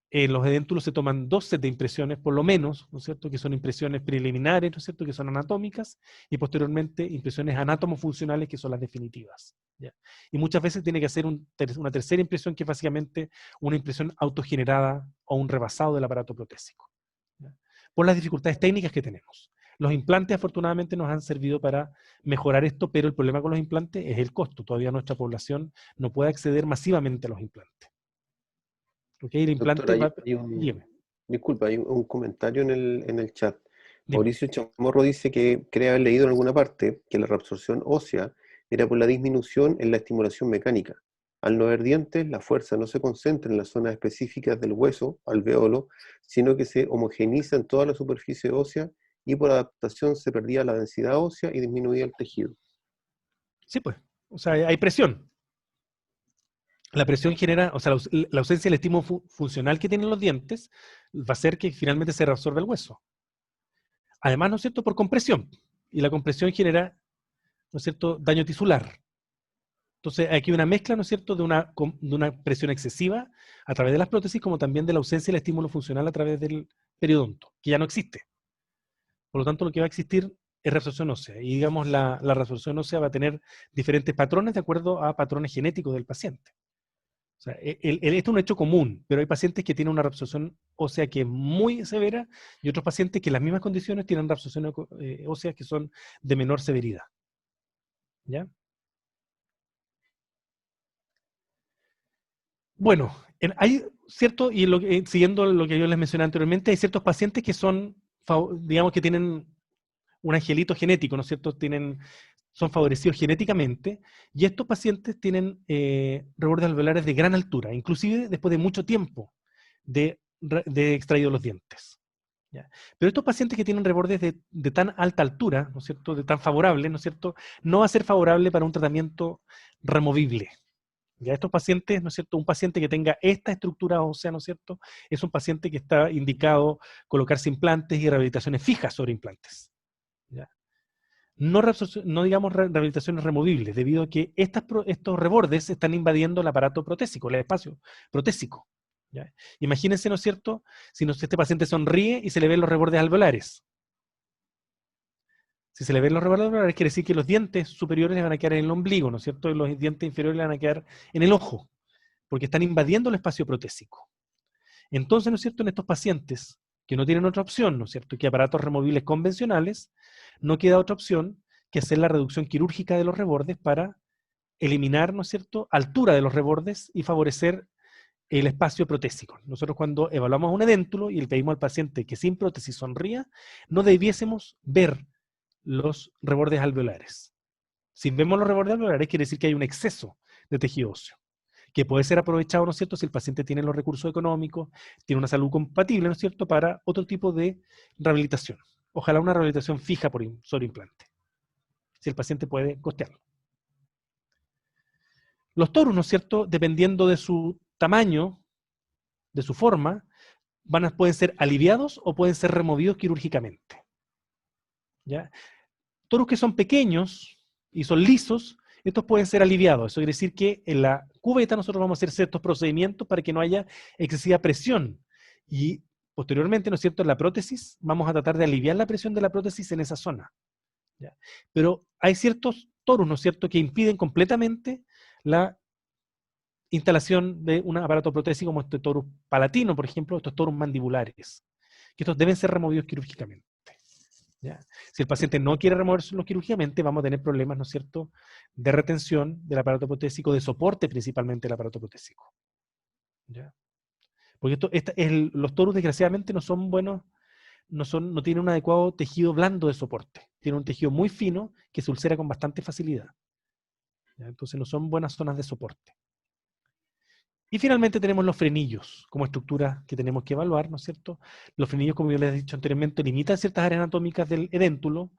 [SPEAKER 1] En los edéntulos se toman 2 sets de impresiones, por lo menos, ¿no es cierto?, que son impresiones preliminares, ¿no es cierto?, que son anatómicas, y posteriormente impresiones anátomo-funcionales, que son las definitivas. ¿Ya? Y muchas veces tiene que hacer una tercera impresión, que es básicamente una impresión autogenerada o un rebasado del aparato protésico. ¿Ya? Por las dificultades técnicas que tenemos. Los implantes afortunadamente nos han servido para mejorar esto, pero el problema con los implantes es el costo. Todavía nuestra población no puede acceder masivamente a los implantes. ¿Ok? El implante
[SPEAKER 2] Doctor, disculpa, hay un comentario en el chat.
[SPEAKER 1] Dime.
[SPEAKER 2] Mauricio Chamorro dice que cree haber leído en alguna parte que la reabsorción ósea era por la disminución en la estimulación mecánica. Al no haber dientes, la fuerza no se concentra en las zonas específicas del hueso, alveolo, sino que se homogeneiza en toda la superficie ósea, y por adaptación se perdía la densidad ósea y disminuía el tejido.
[SPEAKER 1] Sí, pues. O sea, hay presión. La presión genera, o sea, la ausencia del estímulo funcional que tienen los dientes va a hacer que finalmente se reabsorba el hueso. Además, ¿no es cierto?, por compresión. Y la compresión genera, ¿no es cierto?, daño tisular. Entonces, aquí hay una mezcla, ¿no es cierto?, de una presión excesiva a través de las prótesis, como también de la ausencia del estímulo funcional a través del periodonto, que ya no existe. Por lo tanto, lo que va a existir es reabsorción ósea. Y digamos, la reabsorción ósea va a tener diferentes patrones de acuerdo a patrones genéticos del paciente. O sea, esto es un hecho común, pero hay pacientes que tienen una reabsorción ósea que es muy severa y otros pacientes que en las mismas condiciones tienen reabsorción óseas que son de menor severidad. ¿Ya? Bueno, hay cierto, y siguiendo lo que yo les mencioné anteriormente, hay ciertos pacientes que son, digamos que tienen un angelito genético, ¿no es cierto? Son favorecidos genéticamente, y estos pacientes tienen rebordes alveolares de gran altura, inclusive después de mucho tiempo de extraído los dientes. ¿Ya? Pero estos pacientes que tienen rebordes de tan alta altura, ¿no es cierto?, de tan favorable, ¿no es cierto?, no va a ser favorable para un tratamiento removible. Ya estos pacientes, ¿no es cierto?, un paciente que tenga esta estructura ósea, ¿no es cierto?, es un paciente que está indicado colocarse implantes y rehabilitaciones fijas sobre implantes. ¿Ya? No digamos rehabilitaciones removibles, debido a que estos rebordes están invadiendo el aparato protésico, el espacio protésico. ¿Ya? Imagínense, ¿no es cierto?, si este paciente sonríe y se le ven los rebordes alveolares. Si se le ven los rebordes alveolares, quiere decir que los dientes superiores le van a quedar en el ombligo, ¿no es cierto?, y los dientes inferiores le van a quedar en el ojo, porque están invadiendo el espacio protésico. Entonces, ¿no es cierto?, en estos pacientes que no tienen otra opción, ¿no es cierto?, que aparatos removibles convencionales, no queda otra opción que hacer la reducción quirúrgica de los rebordes para eliminar, ¿no es cierto?, altura de los rebordes y favorecer el espacio protésico. Nosotros cuando evaluamos un edéntulo y le pedimos al paciente que sin prótesis sonría, no debiésemos ver los rebordes alveolares. Si vemos los rebordes alveolares, quiere decir que hay un exceso de tejido óseo, que puede ser aprovechado, ¿no es cierto?, si el paciente tiene los recursos económicos, tiene una salud compatible, ¿no es cierto?, para otro tipo de rehabilitación. Ojalá una rehabilitación fija sobre implante, si el paciente puede costearlo. Los torus, ¿no es cierto?, dependiendo de su tamaño, de su forma, pueden ser aliviados o pueden ser removidos quirúrgicamente. ¿Ya? Torus que son pequeños y son lisos, estos pueden ser aliviados. Eso quiere decir que en la cubeta nosotros vamos a hacer ciertos procedimientos para que no haya excesiva presión. Y posteriormente, ¿no es cierto?, en la prótesis vamos a tratar de aliviar la presión de la prótesis en esa zona. ¿Ya? Pero hay ciertos torus, ¿no es cierto?, que impiden completamente la instalación de un aparato protésico como este torus palatino, por ejemplo, estos torus mandibulares, que estos deben ser removidos quirúrgicamente. ¿Ya? Si el paciente no quiere removerlos quirúrgicamente, vamos a tener problemas, ¿no es cierto?, de retención del aparato protésico, de soporte principalmente del aparato protésico. ¿Ya? Porque los torus desgraciadamente no son buenos, no tienen un adecuado tejido blando de soporte. Tienen un tejido muy fino que se ulcera con bastante facilidad. ¿Ya? Entonces no son buenas zonas de soporte. Y finalmente tenemos los frenillos como estructura que tenemos que evaluar, ¿no es cierto? Los frenillos, como yo les he dicho anteriormente, limitan ciertas áreas anatómicas del edéntulo,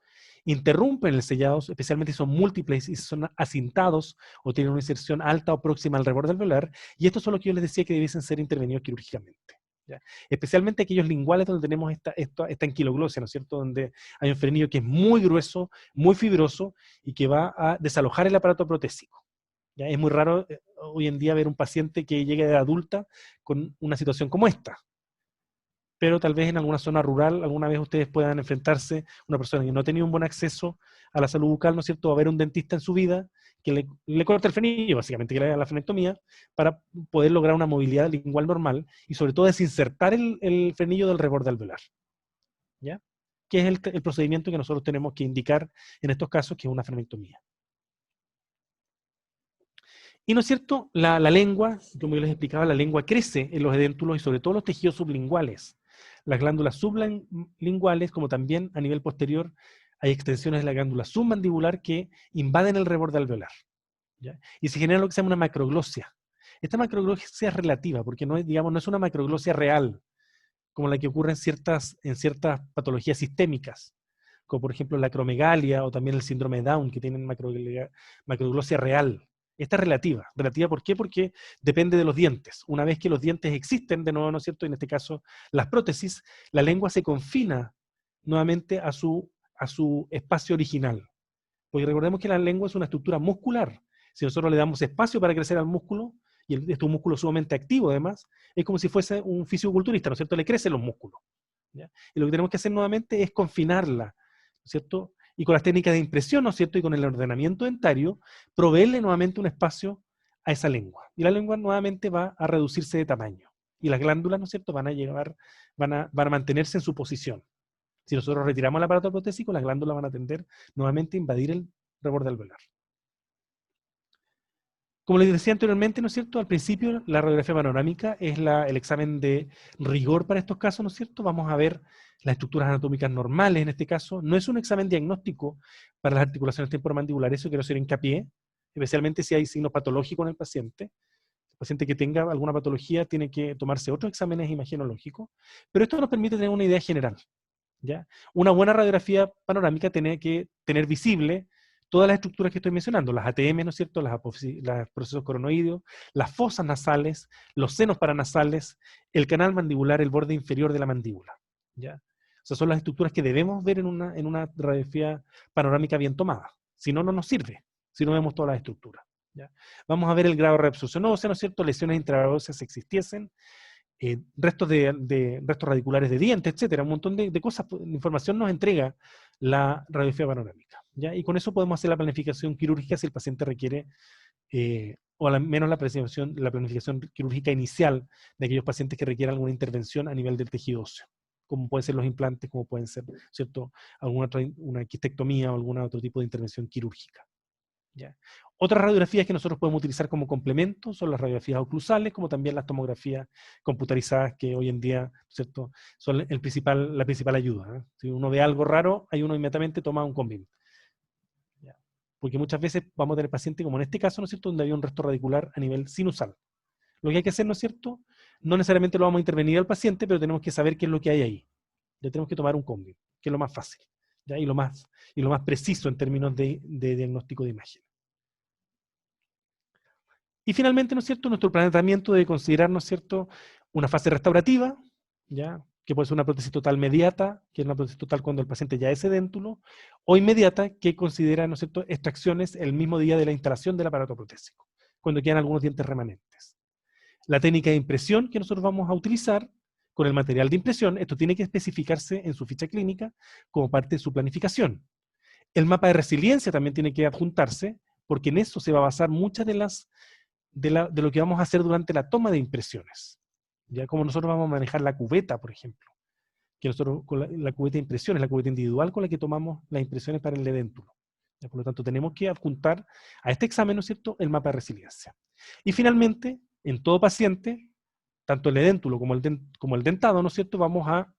[SPEAKER 1] interrumpen el sellado, especialmente si son múltiples y son acintados o tienen una inserción alta o próxima al reborde alveolar, y estos son los que yo les decía que debiesen ser intervenidos quirúrgicamente. ¿Ya? Especialmente aquellos linguales donde tenemos esta anquiloglosia, ¿no es cierto?, donde hay un frenillo que es muy grueso, muy fibroso y que va a desalojar el aparato protésico. ¿Ya? Es muy raro hoy en día ver un paciente que llegue de adulta con una situación como esta. Pero tal vez en alguna zona rural, alguna vez ustedes puedan enfrentarse, una persona que no ha tenido un buen acceso a la salud bucal, ¿no es cierto?, va a ver un dentista en su vida que le corta el frenillo, básicamente, que le haga la frenectomía, para poder lograr una movilidad lingual normal y sobre todo desinsertar el frenillo del reborde alveolar. ¿Ya? Que es el procedimiento que nosotros tenemos que indicar en estos casos, que es una frenectomía. Y no es cierto, la lengua, como yo les explicaba, la lengua crece en los edéntulos y sobre todo los tejidos sublinguales. Las glándulas sublinguales, como también a nivel posterior, hay extensiones de la glándula submandibular que invaden el reborde alveolar. ¿Ya? Y se genera lo que se llama una macroglosia. Esta macroglosia es relativa, porque no es una macroglosia real, como la que ocurre en ciertas patologías sistémicas, como por ejemplo la acromegalia o también el síndrome de Down, que tienen macroglosia real. Esta es relativa. ¿Relativa por qué? Porque depende de los dientes. Una vez que los dientes existen, de nuevo, ¿no es cierto?, en este caso las prótesis, la lengua se confina nuevamente a su espacio original. Porque recordemos que la lengua es una estructura muscular. Si nosotros le damos espacio para crecer al músculo, y este es un músculo sumamente activo además, es como si fuese un fisiculturista, ¿no es cierto? Le crecen los músculos, ¿ya? Y lo que tenemos que hacer nuevamente es confinarla, ¿no es cierto? Y con las técnicas de impresión, ¿no es cierto? Y con el ordenamiento dentario, proveerle nuevamente un espacio a esa lengua. Y la lengua nuevamente va a reducirse de tamaño. Y las glándulas, ¿no es cierto?, van a mantenerse en su posición. Si nosotros retiramos el aparato protésico, las glándulas van a tender nuevamente a invadir el reborde alveolar. Como les decía anteriormente, ¿no es cierto?, al principio la radiografía panorámica es el examen de rigor para estos casos, ¿no es cierto? Vamos a ver las estructuras anatómicas normales en este caso. No es un examen diagnóstico para las articulaciones temporomandibulares, eso quiero hacer hincapié, especialmente si hay signos patológicos en el paciente. El paciente que tenga alguna patología tiene que tomarse otros exámenes imagenológicos, pero esto nos permite tener una idea general, ¿ya? Una buena radiografía panorámica tiene que tener visible todas las estructuras que estoy mencionando, las ATM, ¿no es cierto?, los procesos coronoideos, las fosas nasales, los senos paranasales, el canal mandibular, el borde inferior de la mandíbula, ¿ya? O sea, son las estructuras que debemos ver en una radiografía panorámica bien tomada. Si no, no nos sirve, si no vemos todas las estructuras, ¿ya? Vamos a ver el grado de reabsorción ósea, ¿no es cierto?, lesiones intraóseas si existiesen, restos restos radiculares de dientes, etcétera, un montón de cosas, de información nos entrega la radiografía panorámica, ¿ya? Y con eso podemos hacer la planificación quirúrgica si el paciente requiere, o al menos la planificación quirúrgica inicial de aquellos pacientes que requieran alguna intervención a nivel del tejido óseo, como pueden ser los implantes, como pueden ser, ¿cierto?, una quistectomía o algún otro tipo de intervención quirúrgica, ¿ya? Otras radiografías que nosotros podemos utilizar como complemento son las radiografías oclusales, como también las tomografías computarizadas que hoy en día, ¿cierto?, son la principal ayuda, ¿eh? Si uno ve algo raro, ahí uno inmediatamente toma un Convim, ¿ya? Porque muchas veces vamos a tener pacientes, como en este caso, ¿no es cierto?, donde había un resto radicular a nivel sinusal. Lo que hay que hacer, ¿no es cierto?, no necesariamente lo vamos a intervenir al paciente, pero tenemos que saber qué es lo que hay ahí. Ya tenemos que tomar un Convim, que es lo más fácil, ¿ya? Y lo más preciso en términos de diagnóstico de imagen. Y finalmente, ¿no es cierto?, nuestro planteamiento debe considerar, ¿no es cierto?, una fase restaurativa, ¿ya?, que puede ser una prótesis total mediata, que es una prótesis total cuando el paciente ya es edéntulo, o inmediata, que considera, ¿no es cierto?, extracciones el mismo día de la instalación del aparato protésico, cuando quedan algunos dientes remanentes. La técnica de impresión que nosotros vamos a utilizar con el material de impresión, esto tiene que especificarse en su ficha clínica como parte de su planificación. El mapa de resiliencia también tiene que adjuntarse, porque en eso se va a basar muchas de lo que vamos a hacer durante la toma de impresiones. Ya como nosotros vamos a manejar la cubeta, por ejemplo, que nosotros con la cubeta de impresiones, la cubeta individual con la que tomamos las impresiones para el edéntulo. Ya, por lo tanto, tenemos que adjuntar a este examen, ¿no es cierto?, el mapa de resiliencia. Y finalmente, en todo paciente, tanto el edéntulo como el dentado, ¿no es cierto?, vamos a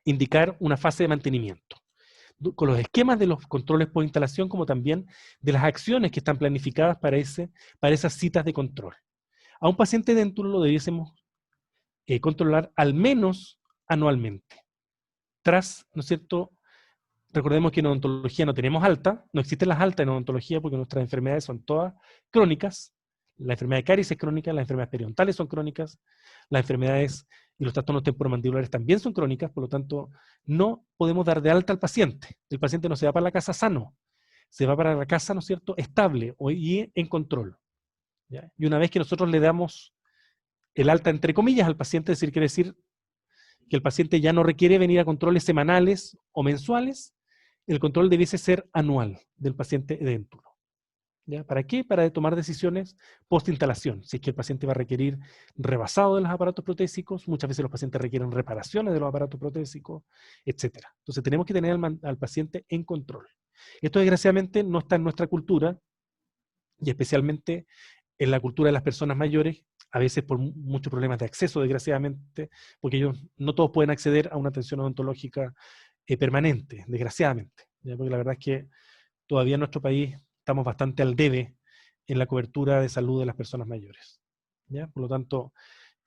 [SPEAKER 1] indicar una fase de mantenimiento, con los esquemas de los controles por instalación, como también de las acciones que están planificadas para esas citas de control. A un paciente edéntulo lo debiésemos controlar al menos anualmente. Tras, ¿no es cierto?, recordemos que en odontología no tenemos alta, no existen las altas en odontología porque nuestras enfermedades son todas crónicas. La enfermedad de caries es crónica, las enfermedades periodontales son crónicas, las enfermedades y los trastornos temporomandibulares también son crónicas, por lo tanto, no podemos dar de alta al paciente. El paciente no se va para la casa sano, se va para la casa, ¿no es cierto?, estable y en control, ¿ya? Y una vez que nosotros le damos el alta, entre comillas, al paciente, quiere decir que el paciente ya no requiere venir a controles semanales o mensuales, el control debiese ser anual del paciente edéntulo. ¿Ya? ¿Para qué? Para tomar decisiones post-instalación. Si es que el paciente va a requerir rebasado de los aparatos protésicos, muchas veces los pacientes requieren reparaciones de los aparatos protésicos, etc. Entonces tenemos que tener al paciente en control. Esto desgraciadamente no está en nuestra cultura, y especialmente en la cultura de las personas mayores, a veces por muchos problemas de acceso, desgraciadamente, porque ellos no todos pueden acceder a una atención odontológica permanente, desgraciadamente, ¿ya? Porque la verdad es que todavía en nuestro país estamos bastante al debe en la cobertura de salud de las personas mayores, ¿ya? Por lo tanto,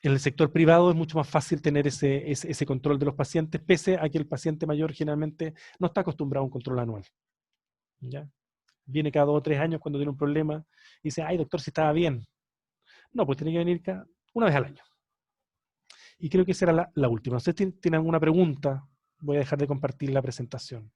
[SPEAKER 1] en el sector privado es mucho más fácil tener ese control de los pacientes, pese a que el paciente mayor generalmente no está acostumbrado a un control anual, ¿ya? Viene cada 2 o 3 años cuando tiene un problema y dice, ay doctor, si estaba bien. No, pues tiene que venir una vez al año. Y creo que esa era la última. ¿Ustedes tienen alguna pregunta? Voy a dejar de compartir la presentación.